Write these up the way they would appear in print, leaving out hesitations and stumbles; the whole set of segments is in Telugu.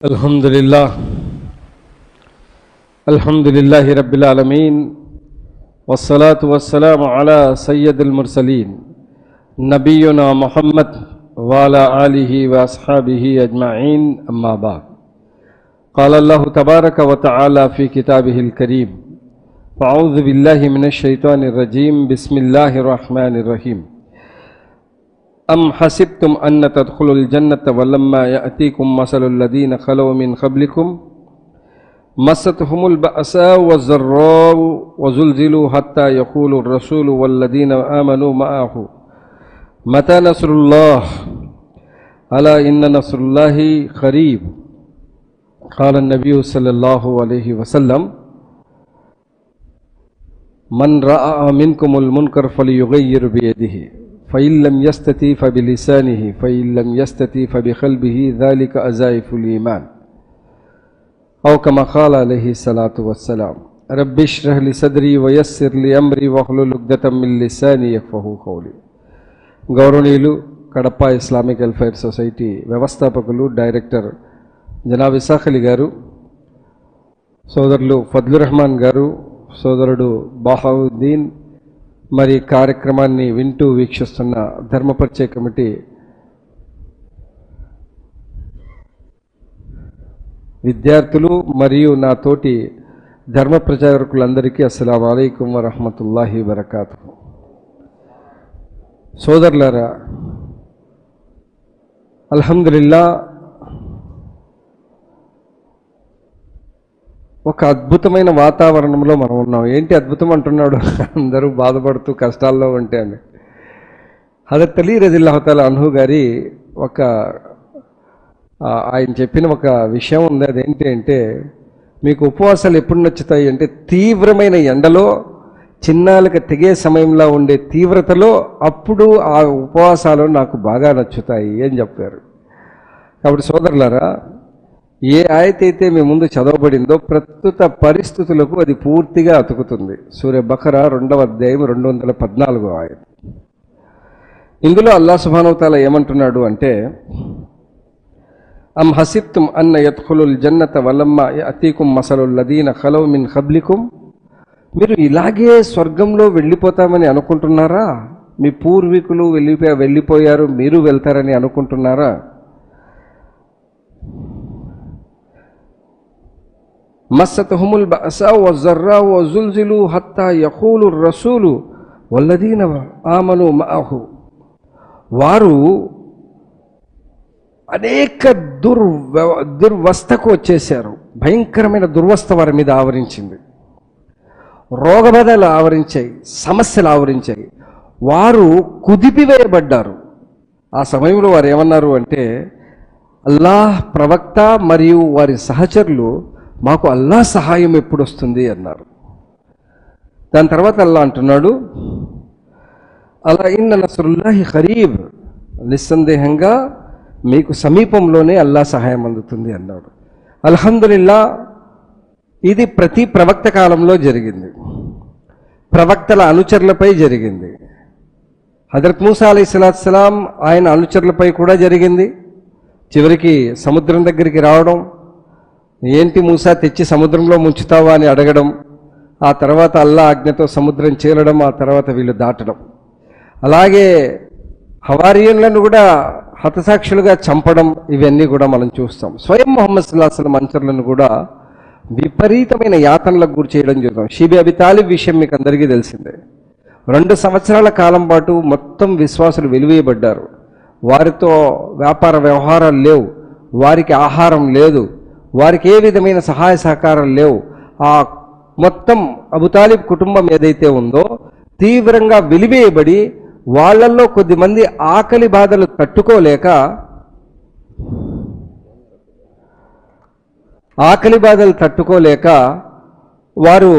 अल्हम्दुलिल्लाह रब्बिल आलमीन वस्सलातु वस्सलामु अला सय्यदिल मुरसलीन नबियुना मुहम्मद व अला आलिहि व अस्हाबिहि अजमाइन अम्मा बाद क़ाल अल्लाहु तबारक व तआला फ़ी किताबिहिल करीम फ़अऊज़ु बिल्लाहि मिनश शैतानिर रजीम बिस्मिल्लाहिर रहमानिर रहीम अम हसिब्तुम अन्न तदखुलुल जन्नत वलम्मा यातीकुम मसलुल लदीन खलौ मिन क़ब्लिकुम मस्सतहुमुल बअसाउ वज़्ज़र्राउ वज़ुल्ज़िलू हत्ता यक़ूलुर रसूलु वल्लदीन आमनू मअहु मता नस्रुल्लाह अला इन्न नस्रुल्लाहि क़रीब क़ाल नबी सल्लल्लाहु अलैहि वसल्लम मन रअा मिनकुमुल मुनकर फ़लयुग़य्यिर बियदिहि फ़इन लम यस्तति फ़बिलिसानिहि फ़इन लम यस्तति फ़बिक़ल्बिहि ज़ालिक अज़ाइफ़ुल ईमान औ कमा क़ाल अलैहि सलातु वस्सलाम रब्बिश्रह लि सदरी वयस्सिर लि अम्री वहलुल उक़्दतम मिन लिसानी यफ़क़हू क़ौली। गौरवनीयुलु కడప ఇస్లామిక్ వెల్ఫేర్ సొసైటీ వ్యవస్థాపకులు డైరెక్టర్ జనాబ్ ఇసాక్ అలీ గారు, సోదరులు ఫద్లుర్ రెహమాన్ గారు, సోదరుడు బాహౌద్దీన్, మరి కార్యక్రమాన్ని వింటూ వీక్షిస్తున్న ధర్మపరిచయ కమిటీ విద్యార్థులు మరియు నా తోటి ధర్మ ప్రచారకులందరికీ అస్సలాము అలైకుం వరహ్మతుల్లాహి వబరకాతుహు. సోదరులారా, అల్హమ్దులిల్లా ఒక అద్భుతమైన వాతావరణంలో మనం ఉన్నాం. ఏంటి అద్భుతం అంటున్నాడు? అందరూ బాధపడుతూ కష్టాల్లో ఉంటే అని. హజరత్ అలీ రజియల్లాహు తఆలా అన్హు గారి ఆయన చెప్పిన ఒక విషయం ఉంది. అదేంటి అంటే, మీకు ఉపవాసాలు ఎప్పుడు నచ్చుతాయి అంటే తీవ్రమైన ఎండలో చిన్నాలకు తెగే సమయంలో ఉండే తీవ్రతలో అప్పుడు ఆ ఉపవాసాలు నాకు బాగా నచ్చుతాయి అని చెప్పారు. కాబట్టి సోదరులారా, ఏ ఆయత అయితే మీ ముందు చదవబడిందో ప్రస్తుత పరిస్థితులకు అది పూర్తిగా అతుకుతుంది. సూర బఖరా 2వ అధ్యాయం 214వ ఆయత. ఇందులో అల్లాహ్ సుబ్హానహు వ తఆలా ఏమంటున్నాడు అంటే, అమ్ హసిబ్తుమ్ అన్న యద్ఖులుల్ జన్నత వలమ్మా యఅతీకుం మసలుల్ లదీన ఖలౌ మిన్ ఖబ్లికుం, మీరు ఇలాగే స్వర్గంలో వెళ్ళిపోతామని అనుకుంటున్నారా? మీ పూర్వీకులు వెళ్ళిపోయారు, మీరు వెళ్తారని అనుకుంటున్నారా? మస్సతహుముల్ బఅసాउ వज़्ज़र्राउ వజుల్జిలు హత్తా యఖూలుర్ రసూలు వల్లదీన ఆమనూ మఅహు, వారు అనేక దుర్వస్థకు వచ్చేశారు. భయంకరమైన దుర్వస్థ వారి మీద ఆవరించింది. రోగబాధలు ఆవరించాయి, సమస్యలు ఆవరించాయి. వారు కుదిపివేయబడ్డారు. ఆ సమయంలో వారు ఏమన్నారు అంటే, అల్లాహ్ ప్రవక్త మరియు వారి సహచరులు మాకు అల్లాహ్ సహాయం ఎప్పుడు వస్తుంది అన్నారు. దాని తర్వాత అల్లాహ్ అంటున్నాడు, అలా ఇన్న నస్రుల్లాహి ఖరీబ్, నిస్సందేహంగా మీకు సమీపంలోనే అల్లాహ్ సహాయం అందుతుంది అన్నాడు. అల్హమ్దులిల్లా, ఇది ప్రతి ప్రవక్త కాలంలో జరిగింది, ప్రవక్తల అనుచరులపై జరిగింది. హజరత్ మూసా అలైహిస్సలాం ఆయన అనుచరులపై కూడా జరిగింది. చివరికి సముద్రం దగ్గరికి రావడం, ఏంటి మూసా తెచ్చి సముద్రంలో ముంచుతావా అని అడగడం, ఆ తర్వాత అల్లాహ్ ఆజ్ఞతో సముద్రం చేరడం, ఆ తర్వాత వీళ్ళు దాటడం. అలాగే హవారియులను కూడా హతసాక్షులుగా చంపడం, ఇవన్నీ కూడా మనం చూస్తాం. స్వయం ముహమ్మద్ సల్లల్లాహు అలైహి వసల్లం అనుచరులను కూడా విపరీతమైన యాతనలకు గురి చేయడం చూద్దాం. షీబీ అబీ తాలిబ్ విషయం మీకు అందరికీ తెలిసిందే. 2 సంవత్సరాల కాలం పాటు మొత్తం విశ్వాసులు వెలివేయబడ్డారు. వారితో వ్యాపార వ్యవహారాలు లేవు, వారికి ఆహారం లేదు, వారికి ఏ విధమైన సహాయ సహకారాలు లేవు. ఆ మొత్తం అబూ తాలిబ్ కుటుంబం ఏదైతే ఉందో తీవ్రంగా వెలివేయబడి, వాళ్ళల్లో కొద్దిమంది ఆకలి బాధలు తట్టుకోలేక వారు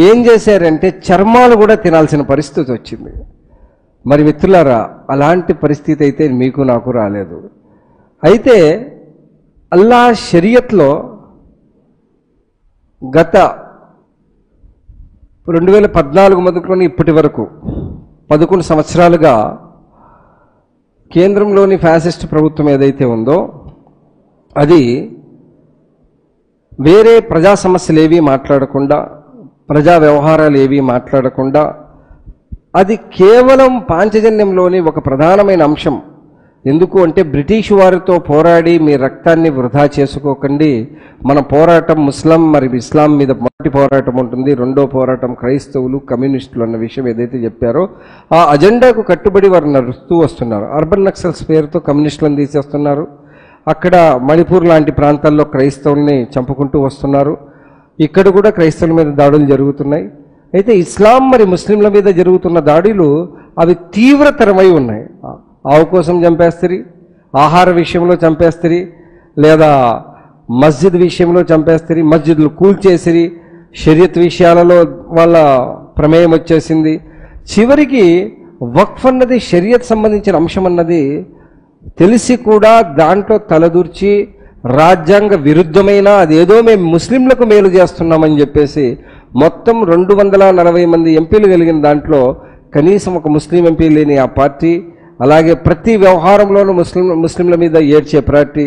ఏం చేశారంటే చర్మాలు కూడా తినాల్సిన పరిస్థితి వచ్చింది. మరి మిత్రులారా, అలాంటి పరిస్థితి అయితే మీకు నాకు రాలేదు. అయితే అల్లాహ్ షరియత్లో గత 2014 మొదలుకొని ఇప్పటి వరకు 11 సంవత్సరాలుగా కేంద్రంలోని ఫ్యాసిస్ట్ ప్రభుత్వం ఏదైతే ఉందో అది వేరే ప్రజా సమస్యలు ఏవి మాట్లాడకుండా, ప్రజా వ్యవహారాలు ఏవి మాట్లాడకుండా, అది కేవలం పాంచజన్యంలోని ఒక ప్రధానమైన అంశం. ఎందుకు అంటే బ్రిటిష్ వారితో పోరాడి మీ రక్తాన్ని వృధా చేసుకోకండి, మన పోరాటం ముస్లిం మరి ఇస్లాం మీద మొదటి పోరాటం ఉంటుంది, రెండో పోరాటం క్రైస్తవులు కమ్యూనిస్టులు అన్న విషయం ఏదైతే చెప్పారో ఆ అజెండాకు కట్టుబడి వారు నడుస్తూ వస్తున్నారు. అర్బన్ నక్సల్స్ పేరుతో కమ్యూనిస్టులను తీసేస్తున్నారు, అక్కడ మణిపూర్ లాంటి ప్రాంతాల్లో క్రైస్తవుల్ని చంపుకుంటూ వస్తున్నారు, ఇక్కడ కూడా క్రైస్తవుల మీద దాడులు జరుగుతున్నాయి. అయితే ఇస్లాం మరి ముస్లింల మీద జరుగుతున్న దాడులు అవి తీవ్రతరమై ఉన్నాయి. ఆవు కోసం చంపేస్తారు, ఆహార విషయంలో చంపేస్తారు, లేదా మస్జిద్ విషయంలో చంపేస్తారు, మస్జిద్లు కూల్చేసిరి, షరియత్ విషయాలలో వాళ్ళ ప్రమేయం వచ్చేసింది. చివరికి వక్ఫ్ అన్నది షరియత్ సంబంధించిన అంశం అన్నది తెలిసి కూడా దాంట్లో తలదూర్చి రాజ్యాంగ విరుద్ధమైన అదేదో మేము ముస్లింలకు మేలు చేస్తున్నామని చెప్పేసి మొత్తం 240 మంది ఎంపీలు కలిగిన దాంట్లో కనీసం ఒక ముస్లిం ఎంపీ లేని ఆ పార్టీ, అలాగే ప్రతి వ్యవహారంలోనూ ముస్లింల మీద ఏడ్చే పార్టీ,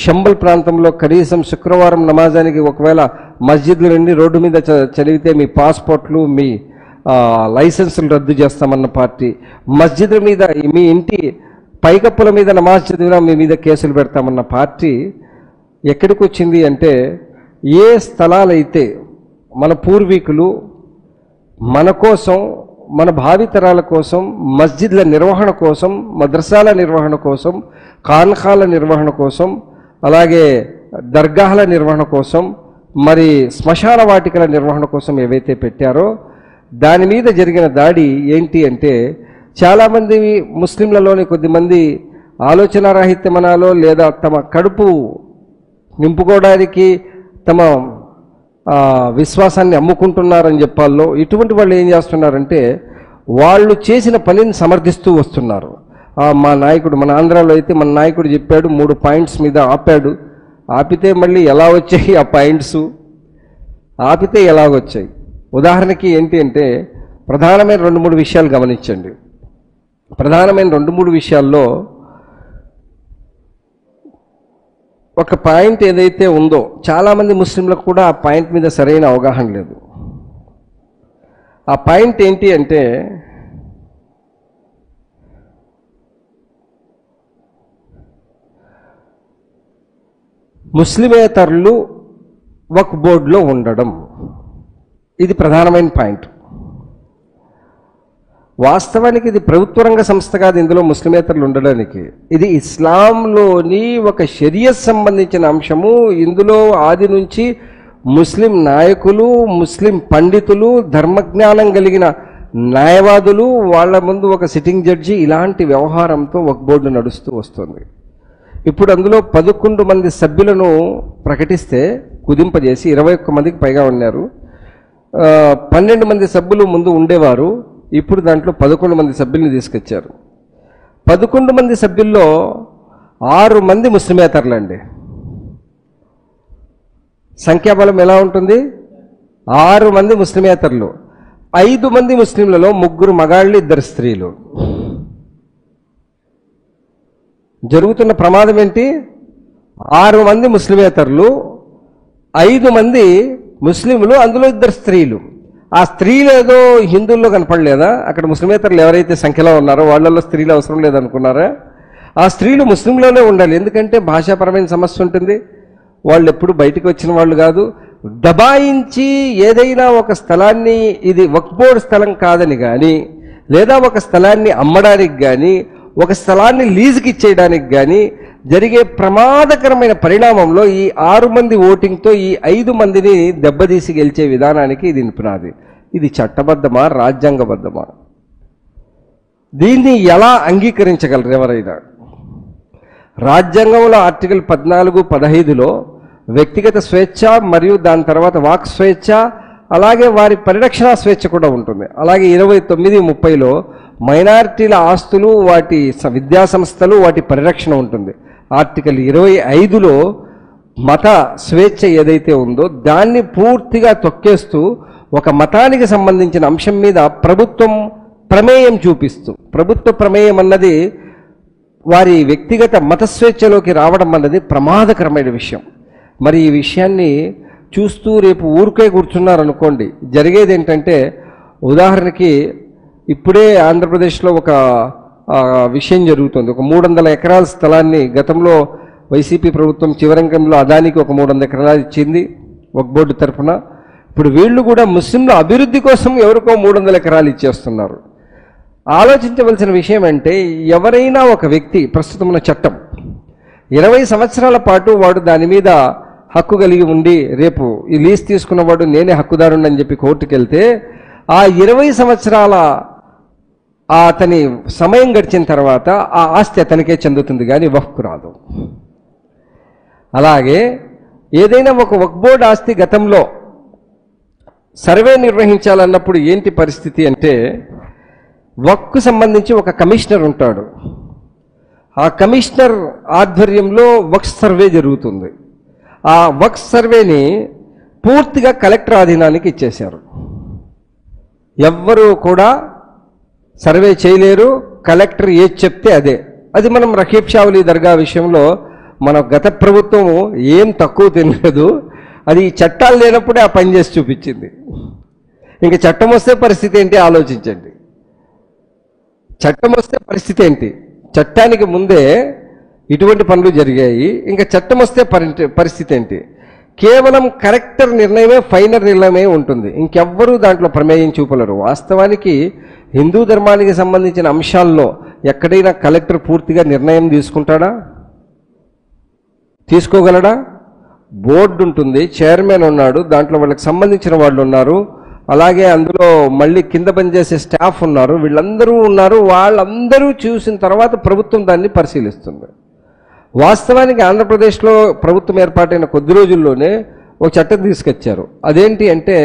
షంబల్ ప్రాంతంలో కనీసం శుక్రవారం నమాజానికి ఒకవేళ మస్జిద్ల నుండి రోడ్డు మీద చదివితే మీ పాస్పోర్ట్లు మీ లైసెన్సులు రద్దు చేస్తామన్న పార్టీ, మస్జిద్ల మీద మీ ఇంటి పైకప్పుల మీద నమాజ్ చదివినా మీ మీద కేసులు పెడతామన్న పార్టీ ఎక్కడికి వచ్చింది అంటే, ఏ స్థలాలైతే మన పూర్వీకులు మన కోసం మన భావితరాల కోసం మస్జిద్ల నిర్వహణ కోసం, మద్రసాల నిర్వహణ కోసం, ఖాన్ఖాల నిర్వహణ కోసం, అలాగే దర్గాల నిర్వహణ కోసం, మరి శ్మశాన వాటికల నిర్వహణ కోసం ఏవైతే పెట్టారో దాని మీద జరిగిన దాడి ఏంటి అంటే, చాలామంది ముస్లింలలోని కొద్దిమంది ఆలోచనారాహిత్యమనాలో లేదా తమ కడుపు నింపుకోవడానికి తమ విశ్వాసాన్ని అమ్ముకుంటున్నారని చెప్పాలో, ఇటువంటి వాళ్ళు ఏం చేస్తున్నారంటే వాళ్ళు చేసిన పనిని సమర్థిస్తూ వస్తున్నారు. మా నాయకుడు, మన ఆంధ్రాలో అయితే మన నాయకుడు చెప్పాడు 3 పాయింట్స్ మీద ఆపాడు, ఆపితే మళ్ళీ ఎలా వచ్చాయి ఆ పాయింట్స్, ఆపితే ఎలాగొచ్చాయి. ఉదాహరణకి ఏంటి అంటే ప్రధానమైన 2-3 విషయాలు గమనించండి. ప్రధానమైన 2-3 విషయాల్లో ఒక పాయింట్ ఏదైతే ఉందో చాలామంది ముస్లింలకు కూడా ఆ పాయింట్ మీద సరైన అవగాహన లేదు. ఆ పాయింట్ ఏంటి అంటే, ముస్లిమేతరులు వక్ఫ్ బోర్డులో ఉండడం, ఇది ప్రధానమైన పాయింట్. వాస్తవానికి ఇది ప్రభుత్వ రంగ సంస్థ కాదు, ఇందులో ముస్లిమేతరులు ఉండడానికి. ఇది ఇస్లాంలోని ఒక షరియత్ సంబంధించిన అంశము. ఇందులో ఆది నుంచి ముస్లిం నాయకులు, ముస్లిం పండితులు, ధర్మజ్ఞానం కలిగిన న్యాయవాదులు, వాళ్ళ ముందు ఒక సిట్టింగ్ జడ్జి, ఇలాంటి వ్యవహారంతో వక్ఫ్ బోర్డు నడుస్తూ వస్తుంది. ఇప్పుడు అందులో 11 మంది సభ్యులను ప్రకటిస్తే కుదింపజేసి 21 మందికి పైగా ఉన్నారు. 12 మంది సభ్యులు ముందు ఉండేవారు, ఇప్పుడు దాంట్లో 11 మంది సభ్యుల్ని తీసుకొచ్చారు. 11 మంది సభ్యుల్లో 6 మంది ముస్లిమేతరులండి. సంఖ్యాబలం ఎలా ఉంటుంది? 6 మంది ముస్లిమేతరులు, 5 మంది ముస్లింలలో 3 మగాళ్ళు 2 స్త్రీలు. జరుగుతున్న ప్రమాదం ఏంటి? 6 మంది ముస్లిమేతరులు, 5 మంది ముస్లింలు, అందులో 2 స్త్రీలు. ఆ స్త్రీలు ఏదో హిందువుల్లో కనపడలేదా? అక్కడ ముస్లిమేతరులు ఎవరైతే సంఖ్యలో ఉన్నారో వాళ్ళల్లో స్త్రీలు అవసరం లేదనుకున్నారా? ఆ స్త్రీలు ముస్లింలోనే ఉండాలి, ఎందుకంటే భాషాపరమైన సమస్య ఉంటుంది. వాళ్ళు ఎప్పుడు బయటికి వచ్చిన వాళ్ళు కాదు. దబాయించి ఏదైనా ఒక స్థలాన్ని ఇది వక్ఫ్ బోర్డు స్థలం కాదని కానీ, లేదా ఒక స్థలాన్ని అమ్మడానికి కానీ, ఒక స్థలాన్ని లీజుకి ఇచ్చేయడానికి కానీ జరిగే ప్రమాదకరమైన పరిణామంలో ఈ 6 మంది ఓటింగ్తో ఈ 5 మందిని దెబ్బతీసి గెలిచే విధానానికి ఇది నిపుణాది. ఇది చట్టబద్ధమా, రాజ్యాంగబద్ధమా? దీన్ని ఎలా అంగీకరించగలరు ఎవరైనా? రాజ్యాంగంలో ఆర్టికల్ 14, 15లో వ్యక్తిగత స్వేచ్ఛ మరియు దాని తర్వాత వాక్ స్వేచ్ఛ, అలాగే వారి పరిరక్షణ స్వేచ్ఛ కూడా ఉంటుంది. అలాగే 29, 30లో మైనారిటీల ఆస్తులు, వాటి విద్యా సంస్థలు, వాటి పరిరక్షణ ఉంటుంది. ఆర్టికల్ 25లో మత స్వేచ్ఛ ఏదైతే ఉందో దాన్ని పూర్తిగా తొక్కేస్తూ ఒక మతానికి సంబంధించిన అంశం మీద ప్రభుత్వం ప్రమేయం చూపిస్తూ, ప్రభుత్వ ప్రమేయం అన్నది వారి వ్యక్తిగత మత స్వేచ్ఛలోకి రావడం అన్నది ప్రమాదకరమైన విషయం. మరి ఈ విషయాన్ని చూస్తూ రేపు ఊరికే కూర్చున్నారనుకోండి, జరిగేది ఏంటంటే, ఉదాహరణకి ఇప్పుడే ఆంధ్రప్రదేశ్లో ఒక విషయం జరుగుతుంది. ఒక 300 ఎకరాల స్థలాన్ని గతంలో వైసీపీ ప్రభుత్వం చివరంగంలో అదానికి ఒక 300 ఎకరాలు ఇచ్చింది వక్ఫ్ బోర్డు తరఫున. ఇప్పుడు వీళ్ళు కూడా ముస్లింల అభివృద్ధి కోసం ఎవరికో 300 ఎకరాలు ఇచ్చేస్తున్నారు. ఆలోచించవలసిన విషయం అంటే, ఎవరైనా ఒక వ్యక్తి ప్రస్తుతం ఉన్న చట్టం 20 సంవత్సరాల పాటు వాడు దాని మీద హక్కు కలిగి ఉండి, రేపు ఈ లీజ్ తీసుకున్నవాడు నేనే హక్కుదారుని చెప్పి కోర్టుకు వెళ్తే, ఆ 20 సంవత్సరాల అతని సమయం గడిచిన తర్వాత ఆ ఆస్తి అతనికే చెందుతుంది, కానీ వక్ఫ్కు రాదు. అలాగే ఏదైనా ఒక వక్ఫ్ బోర్డు ఆస్తి గతంలో సర్వే నిర్వహించాలన్నప్పుడు ఏంటి పరిస్థితి అంటే, వక్ఫ్కు సంబంధించి ఒక కమిషనర్ ఉంటాడు. ఆ కమిషనర్ ఆధ్వర్యంలో వక్ఫ్ సర్వే జరుగుతుంది. ఆ వక్ఫ్ సర్వేని పూర్తిగా కలెక్టర్ ఆధీనానికి ఇచ్చేశారు. ఎవ్వరూ కూడా సర్వే చేయలేరు, కలెక్టర్ ఏది చెప్తే అదే. అది మనం రకీబ్ షావులి దర్గా విషయంలో మన గత ప్రభుత్వం ఏం తక్కువ తినలేదు, అది చట్టాలు లేనప్పుడే ఆ పని చేసి చూపించింది. ఇంక చట్టం వస్తే పరిస్థితి ఏంటి ఆలోచించండి. చట్టం వస్తే పరిస్థితి ఏంటి? చట్టానికి ముందే ఇటువంటి పనులు జరిగాయి, ఇంకా చట్టం వస్తే పరిస్థితి ఏంటి? కేవలం కలెక్టర్ నిర్ణయమే ఫైనల్ నిర్ణయమే ఉంటుంది, ఇంకెవ్వరూ దాంట్లో ప్రమేయం చూపలేరు. వాస్తవానికి హిందూ ధర్మానికి సంబంధించిన అంశాల్లో ఎక్కడైనా కలెక్టర్ పూర్తిగా నిర్ణయం తీసుకుంటాడా? తీసుకోగలడా? బోర్డు ఉంటుంది, చైర్మన్ ఉన్నాడు, దాంట్లో వాళ్ళకి సంబంధించిన వాళ్ళు ఉన్నారు, అలాగే అందులో మళ్ళీ కింద పనిచేసే స్టాఫ్ ఉన్నారు, వీళ్ళందరూ ఉన్నారు. వాళ్ళందరూ చూసిన తర్వాత ప్రభుత్వం దాన్ని పరిశీలిస్తుంది. వాస్తవానికి ఆంధ్రప్రదేశ్లో ప్రభుత్వం ఏర్పాటైన కొద్ది రోజుల్లోనే ఒక చట్టం తీసుకొచ్చారు. అదేంటి అంటే,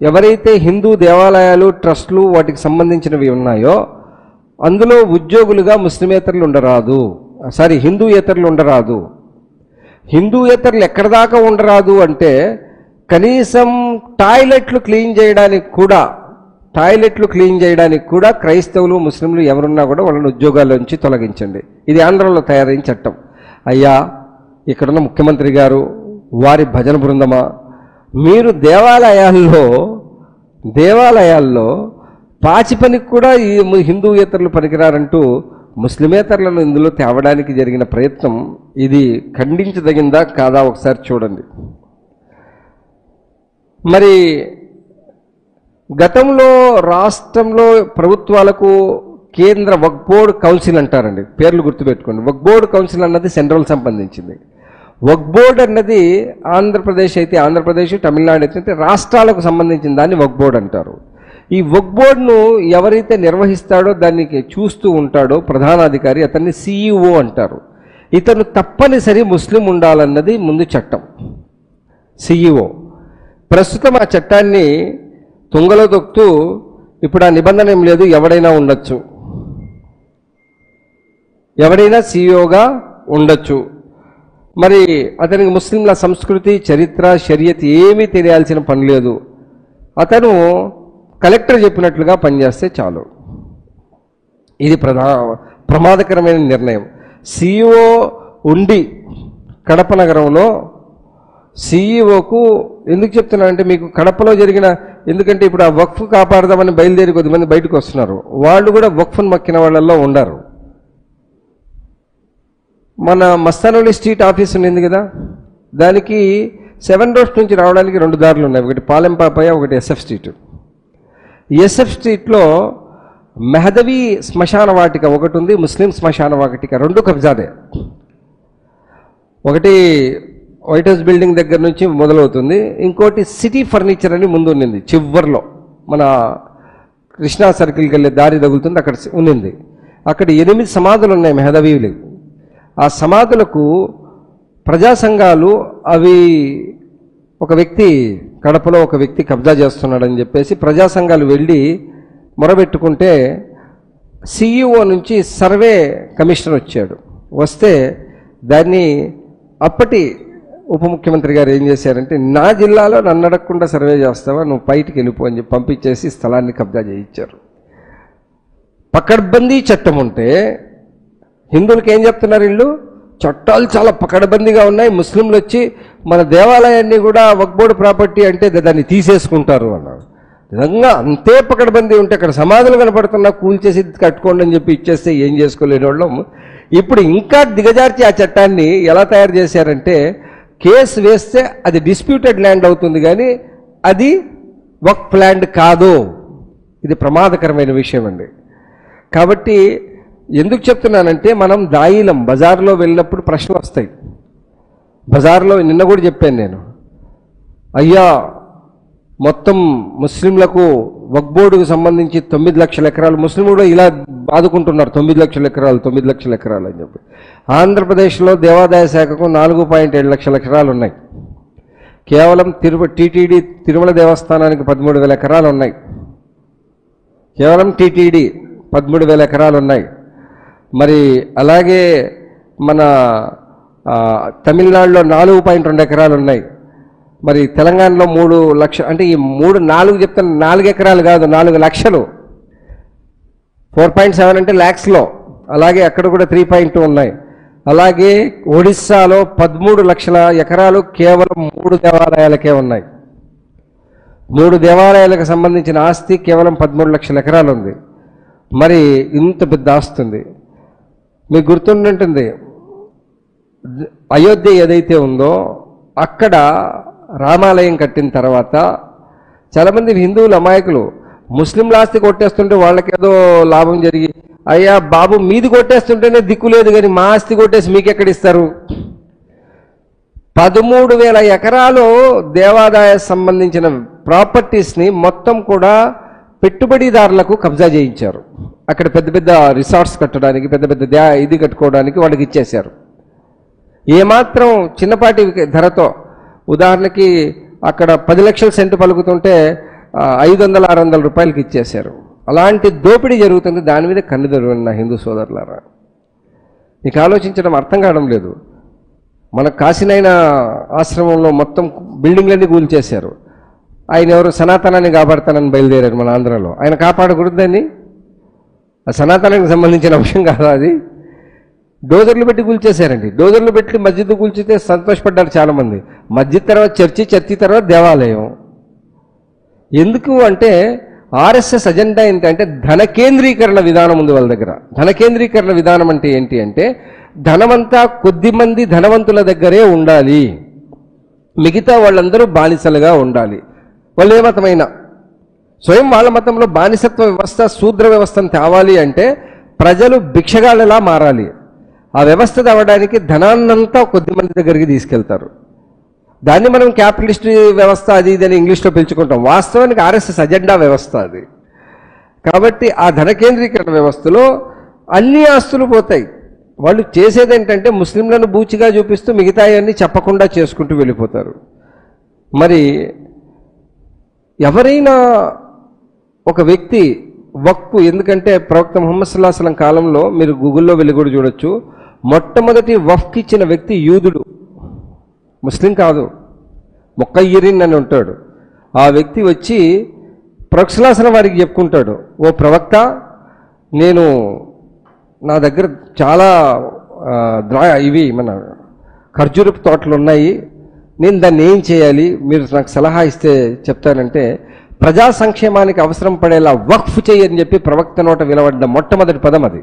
ఎవరైతే హిందూ దేవాలయాలు, ట్రస్టులు వాటికి సంబంధించినవి ఉన్నాయో అందులో ఉద్యోగులుగా ముస్లిమేతరులు ఉండరాదు, హిందూయేతరులు ఉండరాదు. హిందూయేతరులు ఎక్కడ దాకా ఉండరాదు అంటే, కనీసం టాయిలెట్లు క్లీన్ చేయడానికి కూడా క్రైస్తవులు, ముస్లింలు ఎవరున్నా కూడా వాళ్ళని ఉద్యోగాల్లోంచి తొలగించండి. ఇది ఆంధ్రలో తయారైన చట్టం. అయ్యా, ఇక్కడున్న ముఖ్యమంత్రి గారు, వారి భజన బృందమా, మీరు దేవాలయాల్లో పాచి పనికి కూడా ఈ హిందూయేతరులు పనికిరారంటూ ముస్లిమేతరులను ఇందులో తేవడానికి జరిగిన ప్రయత్నం ఇది ఖండించదగిందా కాదా ఒకసారి చూడండి. మరి గతంలో రాష్ట్రంలో ప్రభుత్వాలకు కేంద్ర వక్ఫ్ బోర్డ్ కౌన్సిల్ అంటారండి, పేర్లు గుర్తుపెట్టుకోండి. వక్ఫ్ బోర్డ్ కౌన్సిల్ అన్నది సెంట్రల్ సంబంధించింది. వక్ఫ్ బోర్డ్ అన్నది ఆంధ్రప్రదేశ్ అయితే ఆంధ్రప్రదేశ్, తమిళనాడు అయితే రాష్ట్రాలకు సంబంధించిన దాన్ని వక్ఫ్ బోర్డ్ అంటారు. ఈ వక్ఫ్ బోర్డును ఎవరైతే నిర్వహిస్తాడో, దానికి చూస్తూ ఉంటాడో ప్రధానాధికారి, అతన్ని CEO అంటారు. ఇతను తప్పనిసరి ముస్లిం ఉండాలన్నది ముందు చట్టం. CEO ప్రస్తుతం ఆ చట్టాన్ని తుంగలో తొక్కుతూ ఇప్పుడు ఆ నిబంధన ఏం లేదు, ఎవడైనా ఉండొచ్చు, ఎవడైనా CEOగా ఉండొచ్చు. మరి అతనికి ముస్లింల సంస్కృతి, చరిత్ర, షరియత్ ఏమీ తెలియాల్సిన పని లేదు. అతను కలెక్టర్ చెప్పినట్లుగా పనిచేస్తే చాలు. ఇది ప్రమాదకరమైన నిర్ణయం. CEO ఉండి కడప నగరంలో CEOకు ఎందుకు చెప్తున్నానంటే, మీకు కడపలో జరిగిన, ఎందుకంటే ఇప్పుడు ఆ వక్ఫ్ కాపాడదామని బయలుదేరి కొద్దిమంది బయటకు వస్తున్నారు, వాళ్ళు కూడా వక్ఫ్ను మక్కిన వాళ్ళల్లో ఉండరు. మన మస్తానవల్లి స్ట్రీట్ ఆఫీస్ ఉంది కదా, దానికి 7 రోడ్స్ నుంచి రావడానికి 2 దారులు ఉన్నాయి, ఒకటి పాలెంపాపయ్య, ఒకటి SF స్ట్రీట్. SF స్ట్రీట్లో మెహదవీ శ్మశాన వాటిక ఒకటి ఉంది, ముస్లిం శ్మశాన వాటిక, 2 కబ్జాదే. ఒకటి వైట్ హౌస్ బిల్డింగ్ దగ్గర నుంచి మొదలవుతుంది, ఇంకోటి సిటీ ఫర్నిచర్ అని ముందు ఉన్నింది చివర్లో, మన కృష్ణా సర్కిల్కి వెళ్ళే దారి తగులుతుంది, అక్కడ ఉన్నింది. అక్కడ 8 సమాధులు ఉన్నాయి మెహదవీలు. ఆ సమాధులకు ప్రజా సంఘాలు అవి ఒక వ్యక్తి కడపలో ఒక వ్యక్తి కబ్జా చేస్తున్నాడని చెప్పేసి ప్రజా సంఘాలు వెళ్ళి మొరబెట్టుకుంటే CEO నుంచి సర్వే కమిషనర్ వచ్చాడు. వస్తే దాన్ని అప్పటి ఉప ముఖ్యమంత్రి గారు ఏం చేశారంటే, నా జిల్లాలో నన్ను అడగకుండా సర్వే చేస్తావా, నువ్వు బయటికి వెళ్ళిపో అని చెప్పి పంపించేసి స్థలాన్ని కబ్జా చేయించారు. పకడ్బందీ చట్టం ఉంటే హిందువులకి ఏం చెప్తున్నారు? వీళ్ళు చట్టాలు చాలా పకడ్బందీగా ఉన్నాయి, ముస్లింలు వచ్చి మన దేవాలయాన్ని కూడా వక్ఫ్ బోర్డు ప్రాపర్టీ అంటే దాన్ని తీసేసుకుంటారు అన్నారు. నిజంగా అంతే పకడ్బందీ ఉంటే అక్కడ సమాధులు కనపడుతున్నా కూల్చేసి కట్టుకోండి అని చెప్పి ఇచ్చేస్తే ఏం చేసుకోలేని వాళ్ళం. ఇప్పుడు ఇంకా దిగజార్చి ఆ చట్టాన్ని ఎలా తయారు చేశారంటే, కేసు వేస్తే అది డిస్ప్యూటెడ్ ల్యాండ్ అవుతుంది కానీ అది వక్ఫ్ ల్యాండ్ కాదు. ఇది ప్రమాదకరమైన విషయం అండి. కాబట్టి ఎందుకు చెప్తున్నానంటే, మనం దాయిలం బజార్లో వెళ్ళినప్పుడు ప్రశ్నలు వస్తాయి. బజార్లో నిన్న కూడా చెప్పాను నేను, అయ్యా మొత్తం ముస్లింలకు వక్ఫ్ బోర్డుకు సంబంధించి 9 లక్షల ఎకరాలు, ముస్లింలు కూడా ఇలా బాదుకుంటున్నారు 9 లక్షల ఎకరాలు 9 లక్షల ఎకరాలు అని చెప్పి. ఆంధ్రప్రదేశ్లో దేవాదాయ శాఖకు 4.7 లక్షల ఎకరాలు ఉన్నాయి. కేవలం టీటీడీ తిరుమల దేవస్థానానికి 13,000 ఎకరాలు ఉన్నాయి. కేవలం టీటీడీ 13,000 ఎకరాలు ఉన్నాయి. మరి అలాగే మన తమిళనాడులో 4.2 ఎకరాలు ఉన్నాయి. మరి తెలంగాణలో 3 లక్షలు, అంటే ఈ 4 చెప్తాను, 4 ఎకరాలు కాదు 4 లక్షలు, 4.7 అంటే ల్యాక్స్లో. అలాగే అక్కడ కూడా 3.2 ఉన్నాయి. అలాగే ఒడిస్సాలో 13 లక్షల ఎకరాలు కేవలం 3 దేవాలయాలకే ఉన్నాయి. 3 దేవాలయాలకు సంబంధించిన ఆస్తి కేవలం 13 లక్షల ఎకరాలు ఉంది. మరి ఇంత పెద్ద ఆస్తి ఉంది. మీకు గుర్తుంటుంది, అయోధ్య ఏదైతే ఉందో అక్కడ రామాలయం కట్టిన తర్వాత చాలామంది హిందువులు అమాయకులు ముస్లింల ఆస్తి కొట్టేస్తుంటే వాళ్ళకేదో లాభం జరిగి, అయ్యా బాబు మీది కొట్టేస్తుంటేనే దిక్కు లేదు కానీ మా ఆస్తి కొట్టేసి మీకెక్కడిస్తారు? 13,000 ఎకరాలు దేవాదాయ సంబంధించిన ప్రాపర్టీస్ని మొత్తం కూడా పెట్టుబడిదారులకు కబ్జా చేయించారు. అక్కడ పెద్ద పెద్ద రిసార్ట్స్ కట్టడానికి, పెద్ద పెద్ద ఇది కట్టుకోవడానికి వాళ్ళకి ఇచ్చేశారు. ఏమాత్రం చిన్నపాటి ధరతో, ఉదాహరణకి అక్కడ 10 లక్షల సెంటు పలుకుతుంటే 500-600 రూపాయలకి ఇచ్చేశారు. అలాంటి దోపిడీ జరుగుతుంది. దాని మీద కన్నుదొరు నా హిందూ సోదరులారా. నీకు ఆలోచించడం అర్థం కావడం లేదు. మన కాశీనైన ఆశ్రమంలో మొత్తం బిల్డింగ్లన్నీ కూల్చేశారు. ఆయన ఎవరు సనాతనాన్ని కాపాడతానని బయలుదేరారు మన ఆంధ్రలో. ఆయన కాపాడకూడదని, ఆ సనాతనానికి సంబంధించిన అంశం కాదు అది. డోజర్లు పెట్టి కూల్చేశారండి. డోజర్లు పెట్టి మస్జిద్ కూల్చితే సంతోషపడ్డారు చాలామంది. మస్జిద్ తర్వాత చర్చి తర్వాత దేవాలయం. ఎందుకు అంటే ఆర్ఎస్ఎస్ అజెండా ఏంటంటే ధన కేంద్రీకరణ విధానం ఉంది వాళ్ళ దగ్గర. ధన కేంద్రీకరణ విధానం అంటే ఏంటి అంటే, ధనమంతా కొద్దిమంది ధనవంతుల దగ్గరే ఉండాలి, మిగతా వాళ్ళందరూ బానిసలుగా ఉండాలి. వాళ్ళు ఏ మతమైనా స్వయం వాళ్ళ మతంలో బానిసత్వ వ్యవస్థ, శూద్ర వ్యవస్థను తేవాలి అంటే ప్రజలు భిక్షగాళ్ళలా మారాలి. ఆ వ్యవస్థ తేవడానికి ధనాన్నంతా కొద్దిమంది దగ్గరికి తీసుకెళ్తారు. దాన్ని మనం క్యాపిటలిస్ట్ వ్యవస్థ అది ఇది అని ఇంగ్లీష్లో పిలుచుకుంటాం. వాస్తవానికి ఆర్ఎస్ఎస్ అజెండా వ్యవస్థ అది. కాబట్టి ఆ ధన కేంద్రీకరణ వ్యవస్థలో అన్ని ఆస్తులు పోతాయి. వాళ్ళు చేసేది ఏంటంటే ముస్లింలను బూచిగా చూపిస్తూ మిగతాయన్నీ చెప్పకుండా చేసుకుంటూ వెళ్ళిపోతారు. మరి ఎవరైనా ఒక వ్యక్తి వక్ఫ్, ఎందుకంటే ప్రవక్త ముహమ్మద్ సల్లల్లాహు అలైహి వసల్లం కాలంలో మీరు గూగుల్లో వెళ్ళి కూడా చూడొచ్చు, మొట్టమొదటి వక్ఫ్ ఇచ్చిన వ్యక్తి యూదుడు, ముస్లిం కాదు. ముక్కయ్యిరిన్ అని ఉంటాడు. ఆ వ్యక్తి వచ్చి ప్రవక్త సల్లల్లాహు అలైహి వసల్లం వారికి చెప్పుకుంటాడు, ఓ ప్రవక్త, నేను నా దగ్గర చాలా ఇవి మన ఖర్జూరపు తోటలు ఉన్నాయి, నేను దాన్ని ఏం చేయాలి, మీరు నాకు సలహా ఇస్తే చెప్తానంటే, ప్రజా సంక్షేమానికి అవసరం పడేలా వక్ఫ్ చేయని చెప్పి ప్రవక్త నోట వినబడ్డ మొట్టమొదటి పదం అది.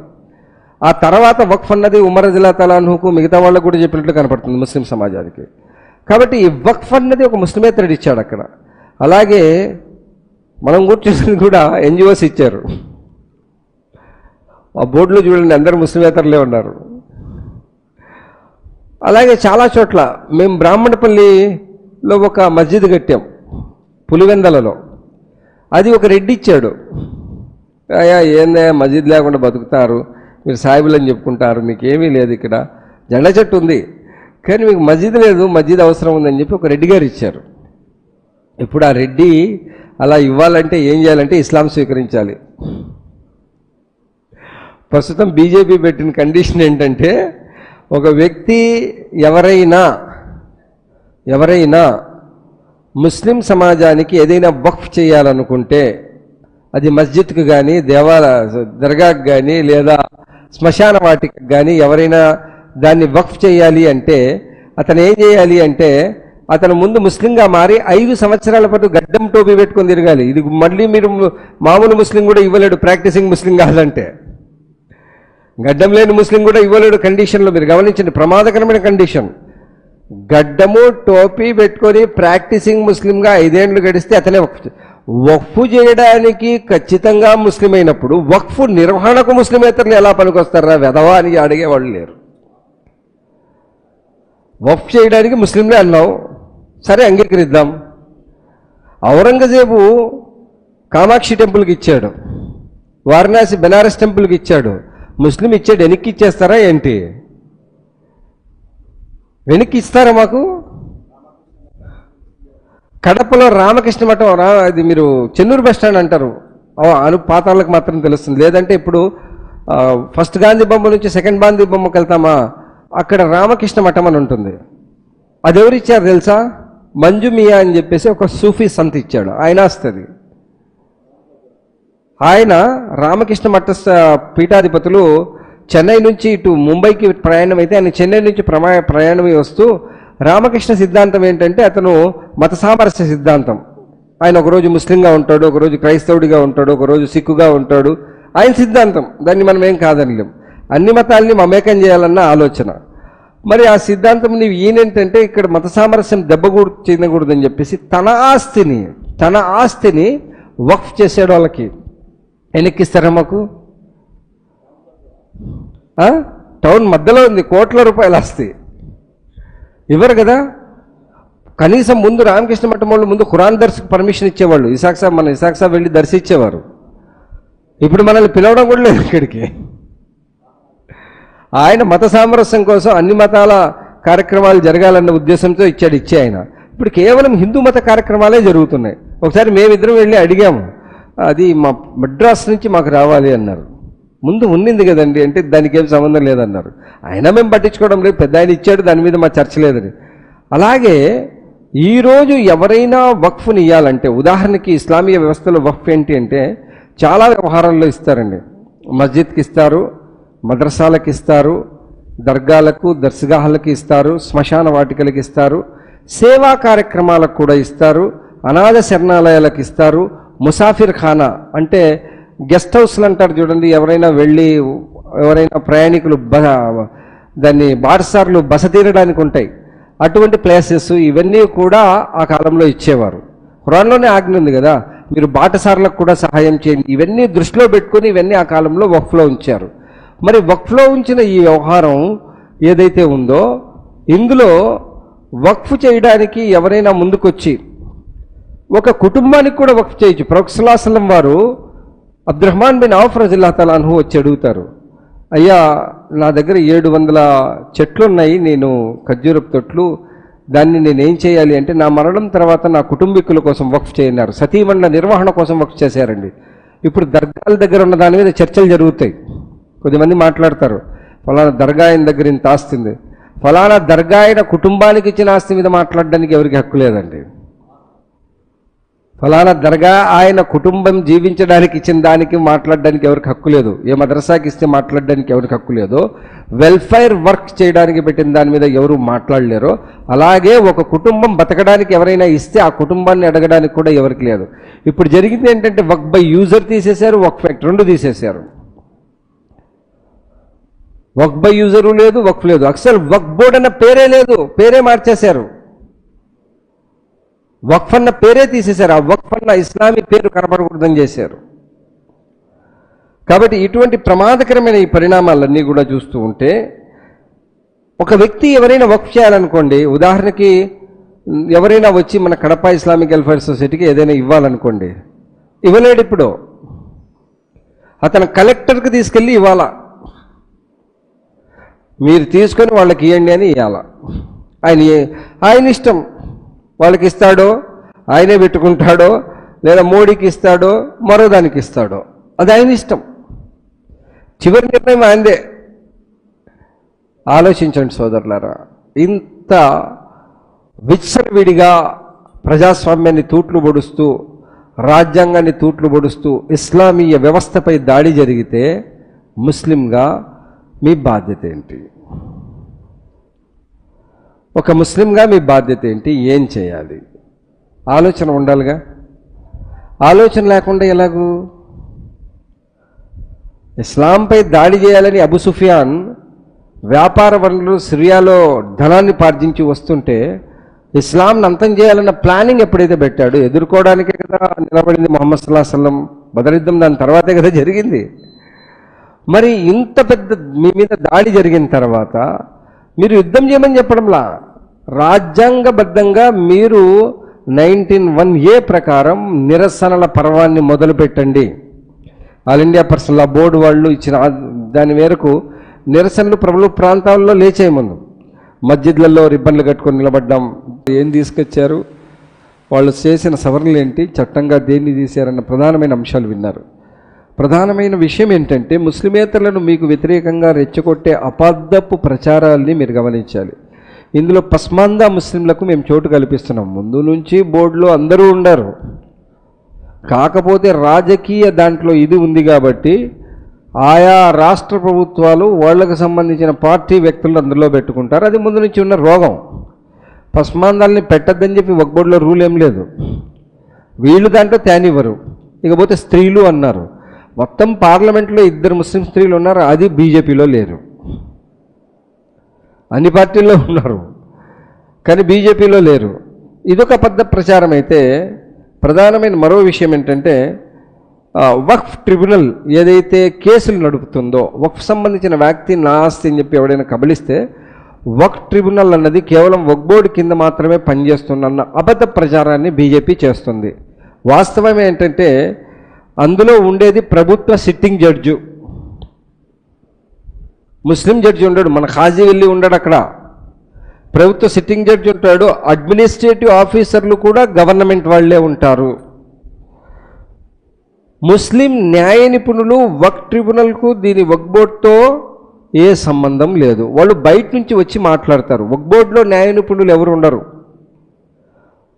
ఆ తర్వాత వక్ఫ్ అన్నది ఉమర్ రజియల్లాహు తఆలా అన్హుకు మిగతా వాళ్ళకు కూడా చెప్పినట్లు కనపడుతుంది ముస్లిం సమాజానికి. కాబట్టి ఈ వక్ఫ్ అన్నది ఒక ముస్లిమేతరుడు ఇచ్చాడు అక్కడ. అలాగే మనం కూర్చుని కూడా ఎన్జిఓస్ ఇచ్చారు. ఆ బోర్డులో చూడండి అందరూ ముస్లిమేతరులే ఉన్నారు. అలాగే చాలా చోట్ల మేము బ్రాహ్మణపల్లిలో ఒక మస్జిద్ కట్టాం పులివెందలలో. అది ఒక రెడ్డి ఇచ్చాడు. అయ్యా ఏందే మస్జిద్ లేకుండా బతుకుతారు మీరు, సాయిబులు అని చెప్పుకుంటారు, మీకు ఏమీ లేదు, ఇక్కడ జెండా చెట్టు ఉంది కానీ మీకు మస్జిద్ లేదు, మస్జిద్ అవసరం ఉందని చెప్పి ఒక రెడ్డి గారు ఇచ్చారు. ఇప్పుడు ఆ రెడ్డి అలా ఇవ్వాలంటే ఏం చేయాలంటే ఇస్లాం స్వీకరించాలి. ప్రస్తుతం బీజేపీ పెట్టిన కండిషన్ ఏంటంటే, ఒక వ్యక్తి ఎవరైనా ముస్లిం సమాజానికి ఏదైనా వక్ఫ్ చేయాలనుకుంటే అది మస్జిద్కు కానీ దర్గాకు కానీ లేదా శ్మశాన వాటికి కానీ ఎవరైనా దాన్ని వక్ఫ్ చేయాలి అంటే అతను ఏం చేయాలి అంటే అతను ముందు ముస్లింగా మారి 5 సంవత్సరాల పాటు గడ్డం టోపీ పెట్టుకొని తిరగాలి. ఇది మళ్ళీ మీరు మామూలు ముస్లిం కూడా ఇవ్వలేడు, ప్రాక్టీసింగ్ ముస్లిం కాదంటే. గడ్డం లేని ముస్లిం కూడా ఇవ్వలేడు కండిషన్లో. మీరు గమనించండి, ప్రమాదకరమైన కండిషన్. గడ్డము టోపీ పెట్టుకొని ప్రాక్టీసింగ్ ముస్లింగా 5 ఏళ్ళు గడిస్తే అతనే వక్ఫ్ చేయడానికి ఖచ్చితంగా ముస్లిం అయినప్పుడు వక్ఫ్ నిర్వహణకు ముస్లిమేతరులు ఎలా పనికొస్తారా వెధవా అని అడిగేవాళ్ళు లేరు. వక్ఫ్ చేయడానికి ముస్లింలే అన్నావు, సరే అంగీకరిద్దాం. ఔరంగజేబు కామాక్షి టెంపుల్కి ఇచ్చాడు, వారణాసి బెనారస్ టెంపుల్కి ఇచ్చాడు, ముస్లిం ఇచ్చాడు, వెనక్కి ఇచ్చేస్తారా ఏంటి? వెనక్కి ఇస్తారా మాకు? కడపలో రామకృష్ణ మఠం, అది మీరు చెన్నూరు బస్ స్టాండ్ అంటారు, పాతాలకు మాత్రం తెలుస్తుంది. లేదంటే ఇప్పుడు ఫస్ట్ గాంధీ బొమ్మ నుంచి సెకండ్ గాంధీ బొమ్మకి వెళ్తామా, అక్కడ రామకృష్ణ మఠం అని ఉంటుంది. అది ఎవరు ఇచ్చారు తెలుసా? మంజు మియా అని చెప్పేసి ఒక సూఫీ సంత్ ఇచ్చాడు, ఆయన వస్తుంది. ఆయన రామకృష్ణ మఠ పీఠాధిపతులు చెన్నై నుంచి ఇటు ముంబైకి ప్రయాణం అయితే ఆయన చెన్నై నుంచి ప్రయాణమై వస్తూ రామకృష్ణ సిద్ధాంతం ఏంటంటే అతను మత సామరస్య సిద్ధాంతం. ఆయన ఒకరోజు ముస్లింగా ఉంటాడు, ఒకరోజు క్రైస్తవుడిగా ఉంటాడు, ఒకరోజు సిక్కుగా ఉంటాడు. ఆయన సిద్ధాంతం, దాన్ని మనం ఏం కాదనిలేం. అన్ని మతాల్ని మమేకం చేయాలన్న ఆలోచన. మరి ఆ సిద్ధాంతం నీవు ఈయనేంటంటే ఇక్కడ మత సామరస్యం చెందకూడదని చెప్పేసి తన ఆస్తిని వక్ఫ్ చేసాడు. వాళ్ళకి వెనక్కిస్తారా మాకు? టౌన్ మధ్యలో ఉంది, కోట్ల రూపాయల ఆస్తి ఇవ్వరు కదా. కనీసం ముందు రామకృష్ణ మఠం వాళ్ళు ముందు ఖురాన్ దర్శకు పర్మిషన్ ఇచ్చేవాళ్ళు. మన ఇసాక్ సాబ్ వెళ్ళి దర్శించేవారు. ఇప్పుడు మనల్ని పిలవడం కూడా లేదు ఇక్కడికి. ఆయన మత సామరస్యం కోసం అన్ని మతాల కార్యక్రమాలు జరగాలన్న ఉద్దేశంతో ఇచ్చే ఆయన ఇప్పుడు కేవలం హిందూ మత కార్యక్రమాలే జరుగుతున్నాయి. ఒకసారి మేమిద్దరం వెళ్ళి అడిగాము, అది మా మద్రాస్ నుంచి మాకు రావాలి అన్నారు. ముందు ఉన్నింది కదండి అంటే దానికి ఏం సంబంధం లేదన్నారు. అయినా మేము పట్టించుకోవడం లేదు, పెద్ద ఆయన ఇచ్చాడు, దాని మీద మా చర్చ లేదని. అలాగే ఈరోజు ఎవరైనా వక్ఫ్ని ఇవ్వాలంటే, ఉదాహరణకి ఇస్లామీయ వ్యవస్థలో వక్ఫ్ ఏంటి అంటే చాలా వ్యవహారాల్లో ఇస్తారండి. మస్జిద్కి ఇస్తారు, మద్రసాలకు ఇస్తారు, దర్గాలకు దర్గాలకు ఇస్తారు, శ్మశాన వాటికలకు ఇస్తారు, సేవా కార్యక్రమాలకు కూడా ఇస్తారు, అనాథ శరణాలయాలకు ఇస్తారు, ముసాఫిర్ ఖానా అంటే గెస్ట్ హౌస్లు అంటారు చూడండి. ఎవరైనా ప్రయాణికులు దాన్ని బాటసార్లు బస తీరడానికి ఉంటాయి, అటువంటి ప్లేసెస్ ఇవన్నీ కూడా ఆ కాలంలో ఇచ్చేవారు. ఖురాన్లోనే ఆజ్ఞ ఉంది కదా, మీరు బాటసార్లకు కూడా సహాయం చేయండి. ఇవన్నీ దృష్టిలో పెట్టుకొని ఇవన్నీ ఆ కాలంలో వక్ఫ్లో ఉంచారు. మరి వక్ఫ్లో ఉంచిన ఈ వ్యవహారం ఏదైతే ఉందో ఇందులో వక్ఫ్ చేయడానికి ఎవరైనా ముందుకొచ్చి ఒక కుటుంబానికి కూడా వక్ఫ్ చేయొచ్చు. ప్రవక్త సల్లల్లాహు అలైహి వసల్లం వారు అబ్దుర్రహ్మాన్ బిన్ ఔఫ్ రజియల్లాహు తఆలా అన్హు వచ్చి అడుగుతారు, అయ్యా నా దగ్గర 700 చెట్లు ఉన్నాయి, నేను ఖర్జూరపు తొట్లు, దాన్ని నేనేం చేయాలి అంటే నా మరణం తర్వాత నా కుటుంబీకుల కోసం వక్ఫ్ చేయన్నారు. సతీమణుల నిర్వహణ కోసం వక్ఫ్ చేశారండి. ఇప్పుడు దర్గాల దగ్గర ఉన్న దాని మీద చర్చలు జరుగుతాయి. కొద్దిమంది మాట్లాడతారు, ఫలానా దర్గా ఆయన దగ్గర ఇంత ఆస్తి ఉంది, ఫలానా దర్గా ఆయన కుటుంబానికి ఇచ్చిన ఆస్తి మీద మాట్లాడడానికి ఎవరికి హక్కు లేదండి. ఫలానా దర్గా ఆయన కుటుంబం జీవించడానికి ఇచ్చిన దానికి మాట్లాడడానికి ఎవరికి హక్కు లేదు. ఏ మద్రసాకి ఇస్తే మాట్లాడడానికి ఎవరికి హక్కు లేదు. వెల్ఫేర్ వర్క్ చేయడానికి పెట్టిన దాని మీద ఎవరు మాట్లాడలేరు. అలాగే ఒక కుటుంబం బతకడానికి ఎవరైనా ఇస్తే ఆ కుటుంబాన్ని అడగడానికి కూడా ఎవరికి లేదు. ఇప్పుడు జరిగింది ఏంటంటే వక్ఫ్ బై యూజర్ తీసేశారు, వక్ఫ్ యాక్ట్ 2 తీసేశారు. వక్ఫ్ బై యూజరు లేదు, వక్ఫ్ లేదు. అసలు వక్ఫ్ బోర్డ్ అన్న పేరే లేదు, పేరే మార్చేశారు. వక్ఫ్ అన్న పేరే తీసేశారు. ఆ వక్ఫ్ అన్న ఇస్లామీ పేరు కనపడకూడదని చేశారు. కాబట్టి ఇటువంటి ప్రమాదకరమైన ఈ పరిణామాలన్నీ కూడా చూస్తూ ఉంటే ఒక వ్యక్తి ఎవరైనా వక్ఫ్ చేయాలనుకోండి, ఉదాహరణకి ఎవరైనా వచ్చి మన కడప ఇస్లామిక్ వెల్ఫేర్ సొసైటీకి ఏదైనా ఇవ్వాలనుకోండి, ఇవ్వలేడు. ఇప్పుడు అతను కలెక్టర్కి తీసుకెళ్ళి ఇవ్వాలా, మీరు తీసుకొని వాళ్ళకి ఇవ్వండి అని ఇవ్వాలా. ఆయన ఇష్టం, వాళ్ళకి ఇస్తాడో ఆయనే పెట్టుకుంటాడో లేదా మోడీకి ఇస్తాడో మరో దానికి ఇస్తాడో, అది ఆయన ఇష్టం. చివరి నిర్ణయం ఆయనదే. ఆలోచించండి సోదరులారా, ఇంత విచ్చలవిడిగా ప్రజాస్వామ్యాన్ని తూట్లు పొడుస్తూ రాజ్యాంగాన్ని తూట్లు పొడుస్తూ ఇస్లామీయ వ్యవస్థపై దాడి జరిగితే ముస్లింగా మీ బాధ్యత ఏంటి? ఒక ముస్లింగా మీ బాధ్యత ఏంటి? ఏం చేయాలి? ఆలోచన ఉండాలిగా. ఆలోచన లేకుండా ఎలాగూ? ఇస్లాంపై దాడి చేయాలని అబూ సుఫియాన్ వ్యాపార వనరులు సిరియాలో ధనాన్ని పార్జించి వస్తుంటే ఇస్లాంను అంతం చేయాలన్న ప్లానింగ్ ఎప్పుడైతే పెట్టాడో ఎదుర్కోవడానికే కదా నిలబడింది ముహమ్మద్ సల్లల్లాహు అలైహి వసల్లం. బదర్ యుద్ధం దాని తర్వాతే కదా జరిగింది. మరి ఇంత పెద్ద మీ మీద దాడి జరిగిన తర్వాత మీరు యుద్ధం చేయమని చెప్పడంలా, రాజ్యాంగబద్ధంగా మీరు 19(1)A ప్రకారం నిరసనల పర్వాన్ని మొదలు పెట్టండి. ఆల్ ఇండియా పర్సనల్ లా బోర్డు వాళ్ళు ఇచ్చిన దాని మేరకు నిరసనలు ప్రభుత్వ ప్రాంతాల్లో లేచే ముందు మస్జిద్లలో రిబ్బన్లు కట్టుకొని నిలబడ్డాం. ఏం తీసుకొచ్చారు, వాళ్ళు చేసిన సవరణలు ఏంటి, చట్టంగా దేన్ని తీశారన్న ప్రధానమైన అంశాలు విన్నారు. ప్రధానమైన విషయం ఏంటంటే ముస్లిమేతరులను మీకు వ్యతిరేకంగా రెచ్చగొట్టే అబద్ధపు ప్రచారాల్ని మీరు గమనించాలి. ఇందులో పస్మాందా ముస్లింలకు మేము చోటు కల్పిస్తున్నాం. ముందు నుంచి బోర్డులో అందరూ ఉండారు, కాకపోతే రాజకీయ దాంట్లో ఇది ఉంది కాబట్టి ఆయా రాష్ట్ర ప్రభుత్వాలు వాళ్ళకు సంబంధించిన పార్టీ వ్యక్తులను అందులో పెట్టుకుంటారు. అది ముందు నుంచి ఉన్న రోగం. పస్మాందాలని పెట్టద్దని చెప్పి వక్ఫ్ బోర్డులో రూల్ ఏం లేదు. వీళ్ళు దాంట్లో తేనివ్వరు. ఇకపోతే స్త్రీలు అన్నారు. మొత్తం పార్లమెంట్లో 2 ముస్లిం స్త్రీలు ఉన్నారు, అది బీజేపీలో లేరు. అన్ని పార్టీల్లో ఉన్నారు కానీ బీజేపీలో లేరు. ఇదొక అబద్ధ ప్రచారం. అయితే ప్రధానమైన మరో విషయం ఏంటంటే వక్ఫ్ ట్రిబ్యునల్ ఏదైతే కేసులు నడుపుతుందో, వక్ఫ్ సంబంధించిన వ్యక్తి నా ఆస్తి అని చెప్పి ఎవడైనా కబలిస్తే వక్ఫ్ ట్రిబ్యునల్ అన్నది కేవలం వక్ఫ్ బోర్డు కింద మాత్రమే పనిచేస్తుందన్న అబద్ధ ప్రచారాన్ని బీజేపీ చేస్తుంది. వాస్తవం ఏంటంటే అందులో ఉండేది ప్రభుత్వ సిట్టింగ్ జడ్జు, ముస్లిం జడ్జి ఉండడు. మన ఖాజీ వెళ్ళి ఉండడు, అక్కడ ప్రభుత్వ సిట్టింగ్ జడ్జి ఉంటాడు. అడ్మినిస్ట్రేటివ్ ఆఫీసర్లు కూడా గవర్నమెంట్ వాళ్ళే ఉంటారు. ముస్లిం న్యాయ నిపుణులు వక్ఫ్ ట్రిబ్యునల్కు దీని వక్ఫ్ బోర్డుతో ఏ సంబంధం లేదు. వాళ్ళు బయట నుంచి వచ్చి మాట్లాడతారు. వక్ఫ్ బోర్డులో న్యాయ నిపుణులు ఎవరు ఉండరు.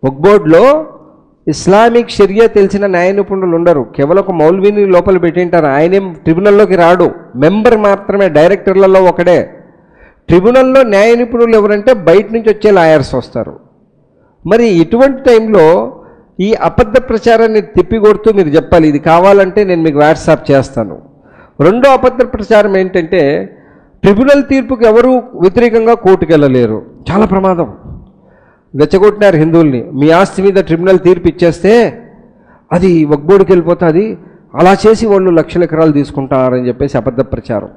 వక్ఫ్ బోర్డులో ఇస్లామిక్ షరియా తెలిసిన న్యాయ నిపుణులు ఉండరు. కేవలం ఒక మౌల్వీని లోపల పెట్టింటారు. ఆయనేం ట్రిబ్యునల్లోకి రాడు, మెంబర్ మాత్రమే, డైరెక్టర్లలో ఒకడే. ట్రిబ్యునల్లో న్యాయ నిపుణులు ఎవరంటే బయట నుంచి వచ్చే లాయర్స్ వస్తారు. మరి ఇటువంటి టైంలో ఈ అబద్ధ ప్రచారాన్ని తిప్పికొడుతూ మీరు చెప్పాలి, ఇది కావాలంటే నేను మీకు వాట్సాప్ చేస్తాను. రెండో అబద్ధ ప్రచారం ఏంటంటే ట్రిబ్యునల్ తీర్పుకి ఎవరు వ్యతిరేకంగా కోర్టుకు వెళ్ళలేరు. చాలా ప్రమాదం. రెచ్చగొట్టినారు హిందువుల్ని. మీ ఆస్తి మీద ట్రిబ్యునల్ తీర్పు ఇచ్చేస్తే అది వక్ఫ్ బోర్డుకి వెళ్ళిపోతుంది, అలా చేసి వాళ్ళు లక్షల ఎకరాలు తీసుకుంటారని చెప్పేసి అబద్ధ ప్రచారం.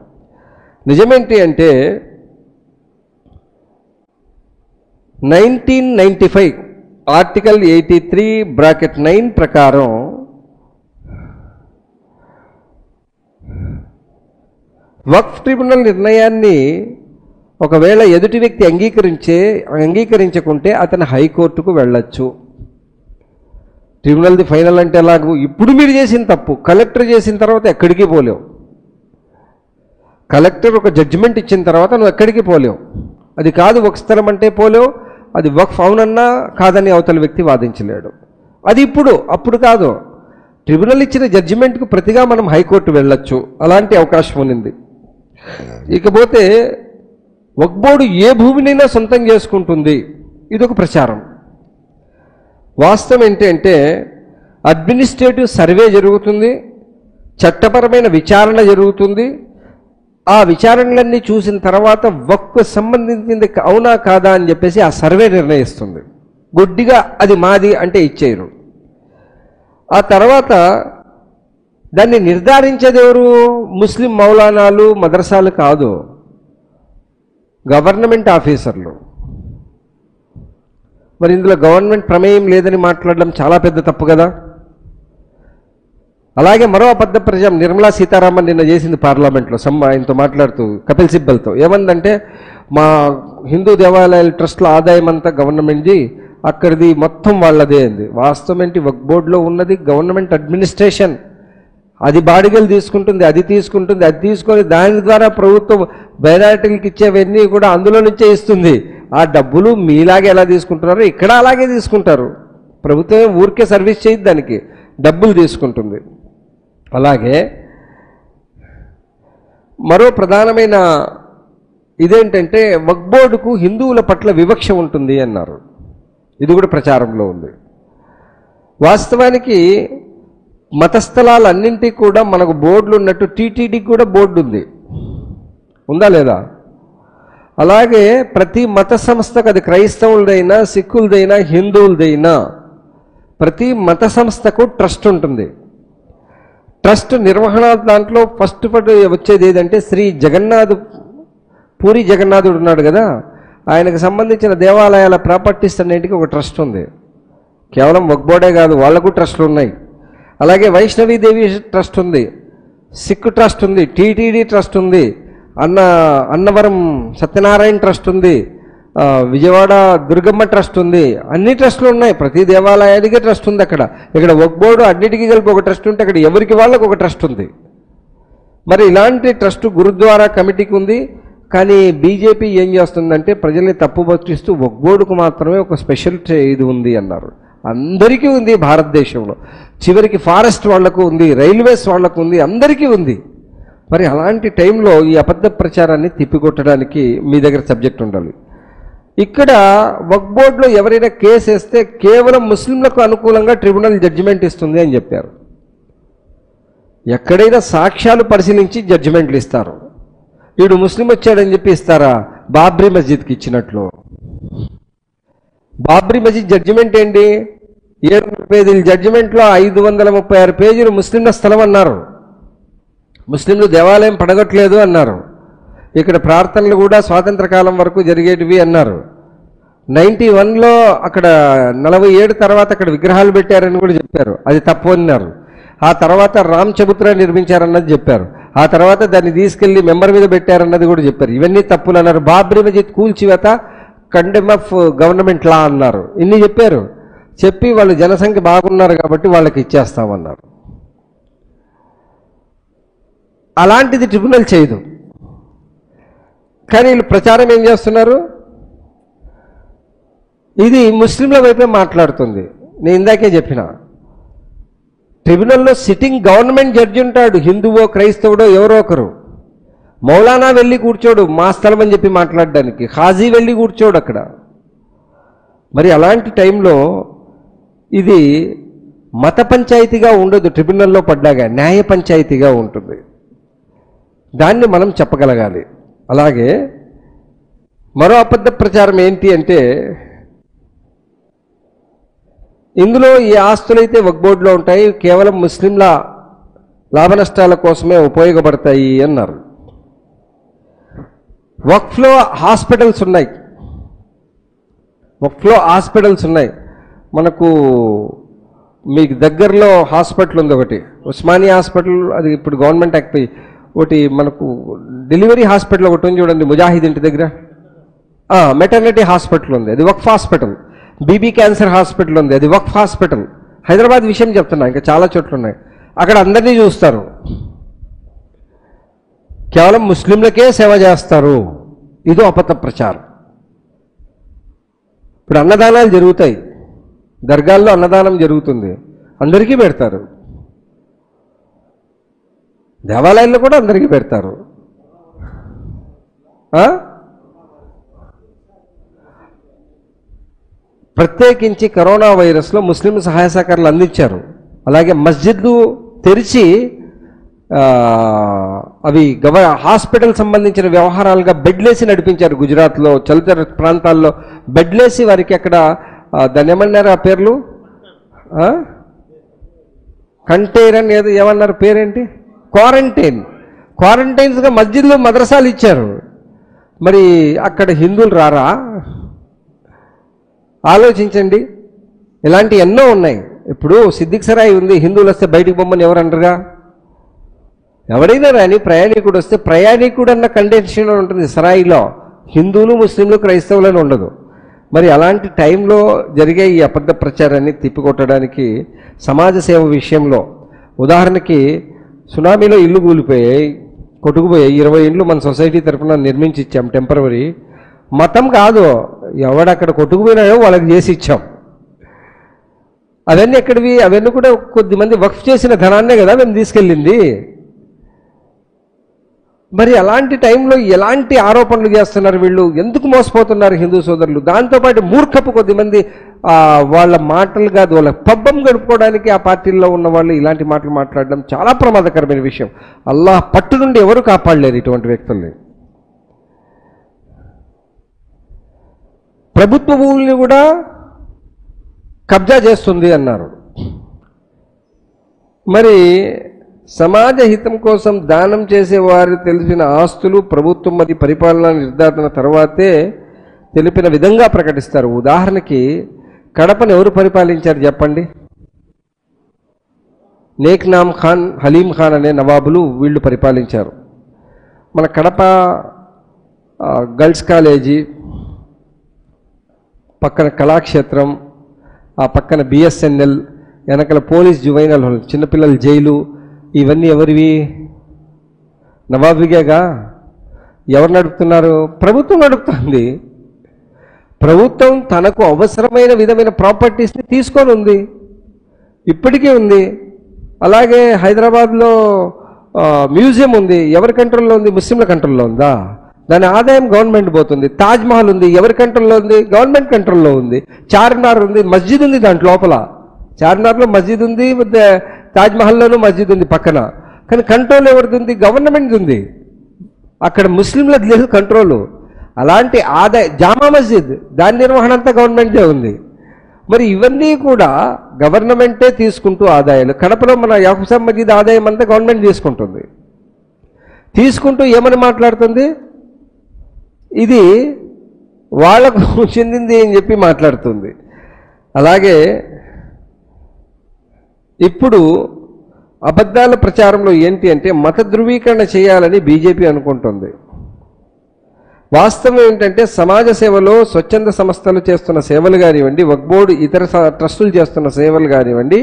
నిజమేంటి అంటే 1995 ఆర్టికల్ 83(9) ప్రకారం వక్ఫ్ ట్రిబ్యునల్ నిర్ణయాన్ని ఒకవేళ ఎదుటి వ్యక్తి అంగీకరించకుంటే అతను హైకోర్టుకు వెళ్ళొచ్చు. ట్రిబ్యునల్ది ఫైనల్ అంటే ఎలాగూ, ఇప్పుడు మీరు చేసిన తప్పు కలెక్టర్ చేసిన తర్వాత ఎక్కడికి పోలేవు. కలెక్టర్ ఒక జడ్జిమెంట్ ఇచ్చిన తర్వాత నువ్వు ఎక్కడికి పోలేవు. అది కాదు వక్ఫ్ స్థలం అంటే పోలేవు, అది వక్ఫ్ అవునన్నా కాదని అవతల వ్యక్తి వాదించలేడు. అది అప్పుడు కాదు. ట్రిబ్యునల్ ఇచ్చిన జడ్జిమెంట్కు ప్రతిగా మనం హైకోర్టు వెళ్ళొచ్చు, అలాంటి అవకాశం ఉంది. ఇకపోతే వక్ఫ్ బోర్డు ఏ భూమినైనా సొంతం చేసుకుంటుంది, ఇదొక ప్రచారం. వాస్తవం ఏంటంటే అడ్మినిస్ట్రేటివ్ సర్వే జరుగుతుంది, చట్టపరమైన విచారణ జరుగుతుంది. ఆ విచారణలన్నీ చూసిన తర్వాత వక్ఫ్ సంబంధించింది అవునా కాదా అని చెప్పేసి ఆ సర్వే నిర్ణయిస్తుంది. గుడ్డిగా అది మాది అంటే ఇచ్చేయరు. ఆ తర్వాత దాన్ని నిర్ధారించేది ఎవరు? ముస్లిం మౌలానాలు, మదర్సాలు కాదు, గవర్నమెంట్ ఆఫీసర్లు. మరి ఇందులో గవర్నమెంట్ ప్రమేయం లేదని మాట్లాడడం చాలా పెద్ద తప్పు కదా. అలాగే మరో అబద్ధ ప్రచారం నిర్మలా సీతారామన్ నిన్న చేసింది పార్లమెంట్లో. ఆయనతో మాట్లాడుతూ కపిల్ సిబ్బల్తో ఏమందంటే మా హిందూ దేవాలయాల ట్రస్ట్ల ఆదాయం అంతా గవర్నమెంట్ది, అక్కడిది మొత్తం వాళ్ళదే అంది. వాస్తవం ఏంటి? వక్ఫ్ బోర్డులో ఉన్నది గవర్నమెంట్ అడ్మినిస్ట్రేషన్. అది బాడిగలు తీసుకుంటుంది, అది తీసుకొని దాని ద్వారా ప్రభుత్వం మైనారిటీలకు ఇచ్చేవన్నీ కూడా అందులో నుంచే ఇస్తుంది. ఆ డబ్బులు మీలాగే ఎలా తీసుకుంటున్నారో ఇక్కడ అలాగే తీసుకుంటారు. ప్రభుత్వం ఊరికే సర్వీస్ చేయదు, దానికి డబ్బులు తీసుకుంటుంది. అలాగే మరో ప్రధానమైన ఇదేంటంటే వక్ఫ్ బోర్డుకు హిందువుల పట్ల వివక్ష ఉంటుంది అన్నారు. ఇది కూడా ప్రచారంలో ఉంది. వాస్తవానికి మత స్థలాలన్నింటికి కూడా మనకు బోర్డులు ఉన్నట్టు టీటీడీకి కూడా బోర్డు ఉంది, ఉందా లేదా? అలాగే ప్రతి మత సంస్థకు, అది క్రైస్తవులదైనా, సిక్కులదైనా, హిందువులదైనా, ప్రతి మత సంస్థకు ట్రస్ట్ ఉంటుంది. ట్రస్ట్ నిర్వహణ దాంట్లో ఫస్ట్ వచ్చేది ఏదంటే శ్రీ జగన్నాథ్, పూరి జగన్నాథుడు ఉన్నాడు కదా, ఆయనకు సంబంధించిన దేవాలయాల ప్రాపర్టీస్ అన్నింటికి ఒక ట్రస్ట్ ఉంది. కేవలం వక్ఫ్ బోర్డే కాదు, వాళ్లకు ట్రస్టులు ఉన్నాయి. అలాగే వైష్ణవీదేవి ట్రస్ట్ ఉంది, సిక్ ట్రస్ట్ ఉంది, టీటీడీ ట్రస్ట్ ఉంది, అన్నవరం సత్యనారాయణ ట్రస్ట్ ఉంది, విజయవాడ దుర్గమ్మ ట్రస్ట్ ఉంది. అన్ని ట్రస్టులు ఉన్నాయి, ప్రతి దేవాలయానికి ట్రస్ట్ ఉంది. ఇక్కడ వక్ఫ్ బోర్డు అన్నిటికీ కలిపి ఒక ట్రస్ట్ ఉంటే అక్కడ ఎవరికి వాళ్ళకు ఒక ట్రస్ట్ ఉంది. మరి ఇలాంటి ట్రస్ట్ గురుద్వారా కమిటీకి ఉంది. కానీ బీజేపీ ఏం చేస్తుందంటే ప్రజల్ని తప్పు పట్టిస్తూ వక్ఫ్ బోర్డుకు మాత్రమే ఒక స్పెషల్ ఇది ఉంది అన్నారు. అందరికీ ఉంది భారతదేశంలో, చివరికి ఫారెస్ట్ వాళ్లకు ఉంది, రైల్వేస్ వాళ్లకు ఉంది, అందరికీ ఉంది. మరి అలాంటి టైంలో ఈ అబద్ధ ప్రచారాన్ని తిప్పికొట్టడానికి మీ దగ్గర సబ్జెక్ట్ ఉండాలి. ఇక్కడ వక్ఫ్ బోర్డులో ఎవరైనా కేసు వేస్తే కేవలం ముస్లింలకు అనుకూలంగా ట్రిబ్యునల్ జడ్జిమెంట్ ఇస్తుంది అని చెప్పారు. ఎక్కడైనా సాక్ష్యాలు పరిశీలించి జడ్జిమెంట్లు ఇస్తారు. వీడు ముస్లిం వచ్చాడని చెప్పి ఇస్తారా? బాబ్రీ మస్జిద్కి ఇచ్చినట్లు. బాబ్రీ మస్జిద్ జడ్జిమెంట్ ఏంటి? 700 పేజీల జడ్జిమెంట్లో 536 పేజీలు ముస్లింల స్థలం అన్నారు. ముస్లింలు దేవాలయం పడగొట్టలేదు అన్నారు. ఇక్కడ ప్రార్థనలు కూడా స్వాతంత్ర కాలం వరకు జరిగేటివి అన్నారు. 91లో అక్కడ 47 తర్వాత అక్కడ విగ్రహాలు పెట్టారని కూడా చెప్పారు, అది తప్పు అన్నారు. ఆ తర్వాత రామ్ చబుత్రా నిర్మించారన్నది చెప్పారు. ఆ తర్వాత దాన్ని తీసుకెళ్లి మెంబర్ మీద పెట్టారన్నది కూడా చెప్పారు. ఇవన్నీ తప్పులు అన్నారు. బాబ్రీ మస్జిద్ కూల్చివేత కండెమ్ ఆఫ్ గవర్నమెంట్ లా అన్నారు. ఇన్ని చెప్పారు. చెప్పి వాళ్ళు జనసంఖ్య బాగున్నారు కాబట్టి వాళ్ళకి ఇచ్చేస్తామన్నారు. అలాంటిది ట్రిబ్యునల్ చేయదు. కానీ వీళ్ళు ప్రచారం ఏం చేస్తున్నారు? ఇది ముస్లింల వైపే మాట్లాడుతుంది. నేను ఇందాకే చెప్పిన, ట్రిబ్యునల్లో సిట్టింగ్ గవర్నమెంట్ జడ్జి ఉంటాడు, హిందువో క్రైస్తవుడో ఎవరో ఒకరు. మౌలానా వెళ్ళి కూర్చోడు మా స్థలం అని చెప్పి మాట్లాడడానికి, హాజీ వెళ్ళి కూర్చోడు అక్కడ. మరి అలాంటి టైంలో ఇది మత పంచాయతీగా ఉండదు, ట్రిబ్యునల్లో పడ్డాగా న్యాయ పంచాయతీగా ఉంటుంది. దాన్ని మనం చెప్పగలగాలి. అలాగే మరో అబద్ధ ప్రచారం ఏంటి అంటే, ఇందులో ఈ ఆస్తులైతే వక్ఫ్ బోర్డులో ఉంటాయి, కేవలం ముస్లింల లాభ నష్టాల కోసమే ఉపయోగపడతాయి అన్నారు. వక్ఫ్లో హాస్పిటల్స్ ఉన్నాయి, వక్ఫ్లో హాస్పిటల్స్ ఉన్నాయి. మనకు మీకు దగ్గరలో హాస్పిటల్ ఉంది ఒకటి, ఉస్మానియా హాస్పిటల్, అది ఇప్పుడు గవర్నమెంట్ యాక్ట్. ఒకటి మనకు డెలివరీ హాస్పిటల్ ఒకటి ఉంది చూడండి, ముజాహిద్ ఇంటి దగ్గర మెటర్నిటీ హాస్పిటల్ ఉంది, అది వక్ఫ్ హాస్పిటల్. బీబీ క్యాన్సర్ హాస్పిటల్ ఉంది, అది వక్ఫ్ హాస్పిటల్. హైదరాబాద్ విషయం చెప్తున్నా, ఇంకా చాలా చోట్ల ఉన్నాయి. అక్కడ అందరినీ చూస్తారు, కేవలం ముస్లింలకే సేవ చేస్తారు. ఇదో అబద్ధ ప్రచారం. ఇప్పుడు అన్నదానాలు జరుగుతాయి, దర్గాల్లో అన్నదానం జరుగుతుంది, అందరికీ పెడతారు. దేవాలయాల్లో కూడా అందరికీ పెడతారు. ప్రత్యేకించి కరోనా వైరస్లో ముస్లిం సహాయ సహకారాలు అందించారు. అలాగే మస్జిద్లు తెరిచి అవి హాస్పిటల్ సంబంధించిన వ్యవహారాలుగా బెడ్లేసి నడిపించారు. గుజరాత్లో చలితర ప్రాంతాల్లో బెడ్లేసి వారికి అక్కడ దాన్ని ఏమన్నారు ఆ పేర్లు, కంటైనర్ ఏదో ఏమన్నారు పేరేంటి, క్వారంటైన్స్గా మస్జిద్లు మద్రసాలు ఇచ్చారు. మరి అక్కడ హిందువులు రారా? ఆలోచించండి. ఇలాంటి ఎన్నో ఉన్నాయి. ఇప్పుడు సిద్దిక్ సరాయి ఉంది, హిందువులు వస్తే బయటికి బొమ్మని ఎవరు అంటారుగా? ఎవరైనా రాని ప్రయాణికుడు వస్తే ప్రయాణికుడు అన్న కండిషన్ ఉంటుంది సరాయిలో, హిందువులు ముస్లింలు క్రైస్తవులని ఉండదు. మరి అలాంటి టైంలో జరిగే ఈ అబద్ధ ప్రచారాన్ని తిప్పికొట్టడానికి సమాజ సేవ విషయంలో, ఉదాహరణకి సునామీలో ఇల్లు కూలిపోయాయి, కొట్టుకుపోయాయి, 20 ఇండ్లు మన సొసైటీ తరఫున నిర్మించి ఇచ్చాం టెంపరవరీ. మతం కాదు, ఎవడక్కడ కొట్టుకుపోయినాయో వాళ్ళకి చేసి ఇచ్చాం. అవన్నీ ఎక్కడివి? అవన్నీ కూడా కొద్దిమంది వక్ఫ్ చేసిన ధనాన్నే కదా మేము తీసుకెళ్ళింది. మరి అలాంటి టైంలో ఎలాంటి ఆరోపణలు చేస్తున్నారు వీళ్ళు? ఎందుకు మోసపోతున్నారు హిందూ సోదరులు? దాంతోపాటు మూర్ఖపు కొద్దిమంది వాళ్ళ మాటలు కాదు, వాళ్ళ పబ్బం గడుపుకోవడానికి ఆ పార్టీల్లో ఉన్న వాళ్ళు ఇలాంటి మాటలు మాట్లాడడం చాలా ప్రమాదకరమైన విషయం. అల్లాహ్ పట్టు నుండి ఎవరు కాపాడలేరు ఇటువంటి వ్యక్తుల్ని. ప్రభుత్వ భూముల్ని కూడా కబ్జా చేస్తుంది అన్నారు. మరి సమాజ హితం కోసం దానం చేసేవారు తెలిసిన ఆస్తులు ప్రభుత్వం మరి పరిపాలన నిర్ధారణ తర్వాతే తెలిపిన విధంగా ప్రకటిస్తారు. ఉదాహరణకి కడపను ఎవరు పరిపాలించారు చెప్పండి? నేక్నామ్ ఖాన్, హలీం ఖాన్ అనే నవాబులు వీళ్ళు పరిపాలించారు. మన కడప గర్ల్స్ కాలేజీ పక్కన కళాక్షేత్రం, ఆ పక్కన బిఎస్ఎన్ఎల్, వెనకల పోలీస్ జువైనల్ హాల్, చిన్నపిల్లల జైలు, ఇవన్నీ ఎవరివి? నవాబిగేగా. ఎవరు నడుపుతున్నారు? ప్రభుత్వం నడుపుతుంది. ప్రభుత్వం తనకు అవసరమైన విధమైన ప్రాపర్టీస్ని తీసుకొని ఉంది, ఇప్పటికీ ఉంది. అలాగే హైదరాబాద్లో మ్యూజియం ఉంది, ఎవరి కంట్రోల్లో ఉంది? ముస్లింల కంట్రోల్లో ఉందా? దాని ఆదాయం గవర్నమెంట్ పోతుంది. తాజ్మహల్ ఉంది, ఎవరి కంట్రోల్లో ఉంది? గవర్నమెంట్ కంట్రోల్లో ఉంది. చార్మినార్ ఉంది, మస్జిద్ ఉంది దాంట్లో లోపల. చార్మినార్లో మస్జిద్ ఉంది, తాజ్మహల్లోనూ మస్జిద్ ఉంది పక్కన. కానీ కంట్రోల్ ఎవరిది ఉంది? గవర్నమెంట్ ఉంది. అక్కడ ముస్లింలది లేదు కంట్రోలు. అలాంటి జామా మస్జిద్, దాని నిర్వహణ అంతా గవర్నమెంటే ఉంది. మరి ఇవన్నీ కూడా గవర్నమెంటే తీసుకుంటూ ఆదాయాలు. కడపలో మన యాకుబ్ మస్జిద్ ఆదాయం అంతా గవర్నమెంట్ తీసుకుంటుంది. తీసుకుంటూ ఏమని మాట్లాడుతుంది? ఇది వాళ్లకు చెందింది అని చెప్పి మాట్లాడుతుంది. అలాగే ఇప్పుడు అబద్ధాల ప్రచారంలో ఏంటి అంటే మత ధృవీకరణ చేయాలని బీజేపీ అనుకుంటుంది. వాస్తవం ఏంటంటే సమాజ సేవలో స్వచ్ఛంద సంస్థలు చేస్తున్న సేవలు కానివ్వండి, వక్ఫ్ బోర్డు ఇతర ట్రస్టులు చేస్తున్న సేవలు కానివ్వండి,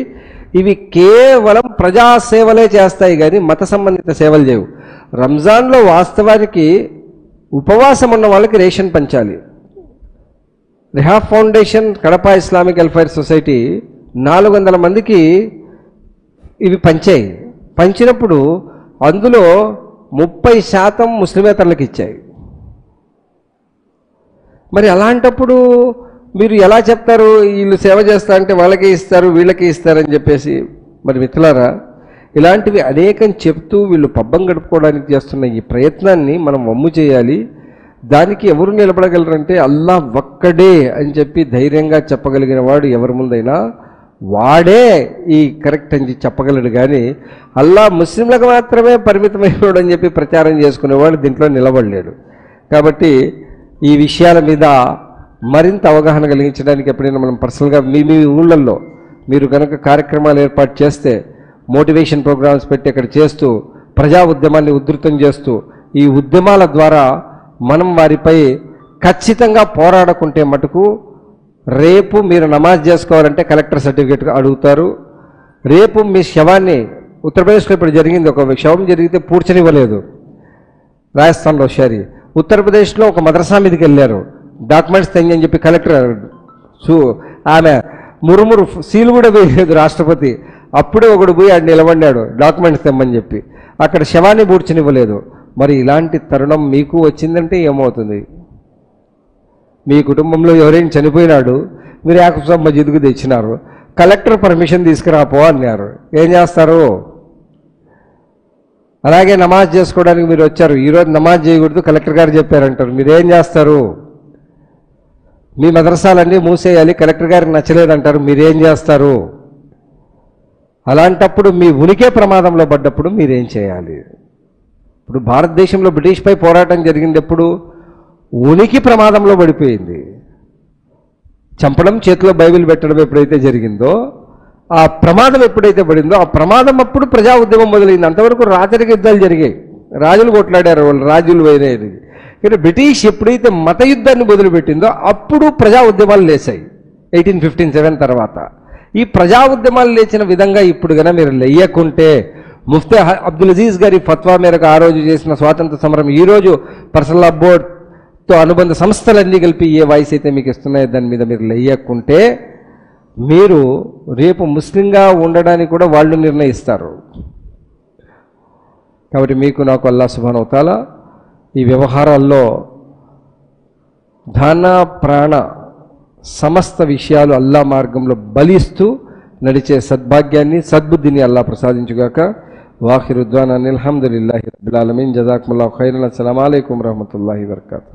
ఇవి కేవలం ప్రజాసేవలే చేస్తాయి కానీ మత సంబంధిత సేవలు చేయవు. రంజాన్లో వాస్తవానికి ఉపవాసం ఉన్న వాళ్ళకి రేషన్ పంచాలి. Rihaf foundation, Kadapa Islamic welfare society 400 మందికి ఇవి పంచాయి. పంచినప్పుడు అందులో 30% ముస్లిమేతరులకు ఇచ్చాయి. మరి అలాంటప్పుడు మీరు ఎలా చెప్తారు వీళ్ళు సేవ చేస్తా అంటే వాళ్ళకే ఇస్తారు వీళ్ళకే ఇస్తారని చెప్పేసి? మరి మిత్రులారా, ఇలాంటివి అనేకం చెప్తూ వీళ్ళు పబ్బం గడుపుకోవడానికి చేస్తున్న ఈ ప్రయత్నాన్ని మనం వమ్ము చేయాలి. దానికి ఎవరు నిలబడగలరంటే అల్లాహ్ ఒక్కడే అని చెప్పి ధైర్యంగా చెప్పగలిగిన వాడు ఎవరి ముందైనా వాడే ఈ కరెక్ట్ అని చెప్పగలడు. కానీ అల్లాహ్ ముస్లింలకు మాత్రమే పరిమితమైనవాడు అని చెప్పి ప్రచారం చేసుకునేవాడు దీంట్లో నిలబడలేడు. కాబట్టి ఈ విషయాల మీద మరింత అవగాహన కలిగించడానికి ఎప్పుడైనా మనం పర్సనల్గా మీ ఊళ్ళల్లో మీరు కనుక కార్యక్రమాలు ఏర్పాటు చేస్తే, మోటివేషన్ ప్రోగ్రామ్స్ పెట్టి అక్కడ చేస్తూ ప్రజా ఉద్యమాన్ని ఉధృతం చేస్తూ ఈ ఉద్యమాల ద్వారా మనం వారిపై ఖచ్చితంగా పోరాడుకుంటే మటుకు రేపు మీరు నమాజ్ చేసుకోవాలంటే కలెక్టర్ సర్టిఫికేట్ అడుగుతారు. రేపు మీ శవాన్ని, ఉత్తరప్రదేశ్లో ఇప్పుడు జరిగింది, ఒక శవం జరిగితే పూడ్చనివ్వలేదు రాజస్థాన్లో షారి. ఉత్తరప్రదేశ్లో ఒక మద్రసా మీదకి వెళ్ళారు, డాక్యుమెంట్స్ తెంగి అని చెప్పి కలెక్టర్ ఆమె మురుమురు సీలు కూడా వేయలేదు రాష్ట్రపతి. అప్పుడే ఒకడు పోయి ఆడు నిలబడినాడు డాక్యుమెంట్స్ తెమ్మని చెప్పి, అక్కడ శవాన్ని పూడ్చనివ్వలేదు. మరి ఇలాంటి తరుణం మీకు వచ్చిందంటే ఏమవుతుంది? మీ కుటుంబంలో ఎవరైనా చనిపోయినాడు, మీరు యాకుబ్ మస్జిద్కు తెచ్చినారు, కలెక్టర్ పర్మిషన్ తీసుకురాపో అన్నారు, ఏం చేస్తారు? అలాగే నమాజ్ చేసుకోవడానికి మీరు వచ్చారు, ఈరోజు నమాజ్ చేయకూడదు కలెక్టర్ గారు చెప్పారంటారు, మీరేం చేస్తారు? మీ మద్రసాలన్నీ మూసేయాలి, కలెక్టర్ గారికి నచ్చలేదంటారు, మీరేం చేస్తారు? అలాంటప్పుడు మీ ఉనికే ప్రమాదంలో పడ్డప్పుడు మీరేం చేయాలి? ఇప్పుడు భారతదేశంలో బ్రిటిష్పై పోరాటం జరిగింది ఎప్పుడు? ఉనికి ప్రమాదంలో పడిపోయింది. చంపడం, చేతిలో బైబిల్ పెట్టడం ఎప్పుడైతే జరిగిందో, ఆ ప్రమాదం ఎప్పుడైతే పడిందో ఆ ప్రమాదం అప్పుడు ప్రజా ఉద్యమం మొదలైంది. అంతవరకు రాజరిక యుద్ధాలు జరిగాయి, రాజులు కొట్లాడారు, వాళ్ళు రాజులు వేరేది. కానీ బ్రిటిష్ ఎప్పుడైతే మత యుద్ధాన్ని మొదలుపెట్టిందో అప్పుడు ప్రజా ఉద్యమాలు లేచాయి 1857 తర్వాత. ఈ ప్రజా ఉద్యమాలు లేచిన విధంగా ఇప్పుడు కనుక మీరు లేయకుంటే, ముఫ్తీ అబ్దుల్ అజీజ్ గారి ఫత్వా మేరకు ఆ రోజు చేసిన స్వాతంత్ర సమరం ఈరోజు పర్సనల్ లా బోర్డ్తో అనుబంధ సంస్థలన్నీ కలిపి ఏ వాయిస్ అయితే మీకు ఇస్తున్నాయో దాని మీద మీరు లేయకుంటే మీరు రేపు ముస్లింగా ఉండడానికి కూడా వాళ్ళు నిర్ణయిస్తారు. కాబట్టి మీకు నాకు అల్లాహ్ సుబ్హానహు వ తఆలా ఈ వ్యవహారాల్లో ధన ప్రాణ సమస్త విషయాలు అల్లాహ్ మార్గంలో బలిస్తూ నడిచే సద్భాగ్యాన్ని సద్బుద్ధిని అల్లాహ్ ప్రసాదించుగాక. వాఖిరు దుఆనా అల్హమ్దులిల్లాహి రబ్బిల్ ఆలమీన్. జజాకుముల్లాహు ఖైరన్. అస్సలాము అలైకుం వరహ్మతుల్లాహి వబరకాతుహు.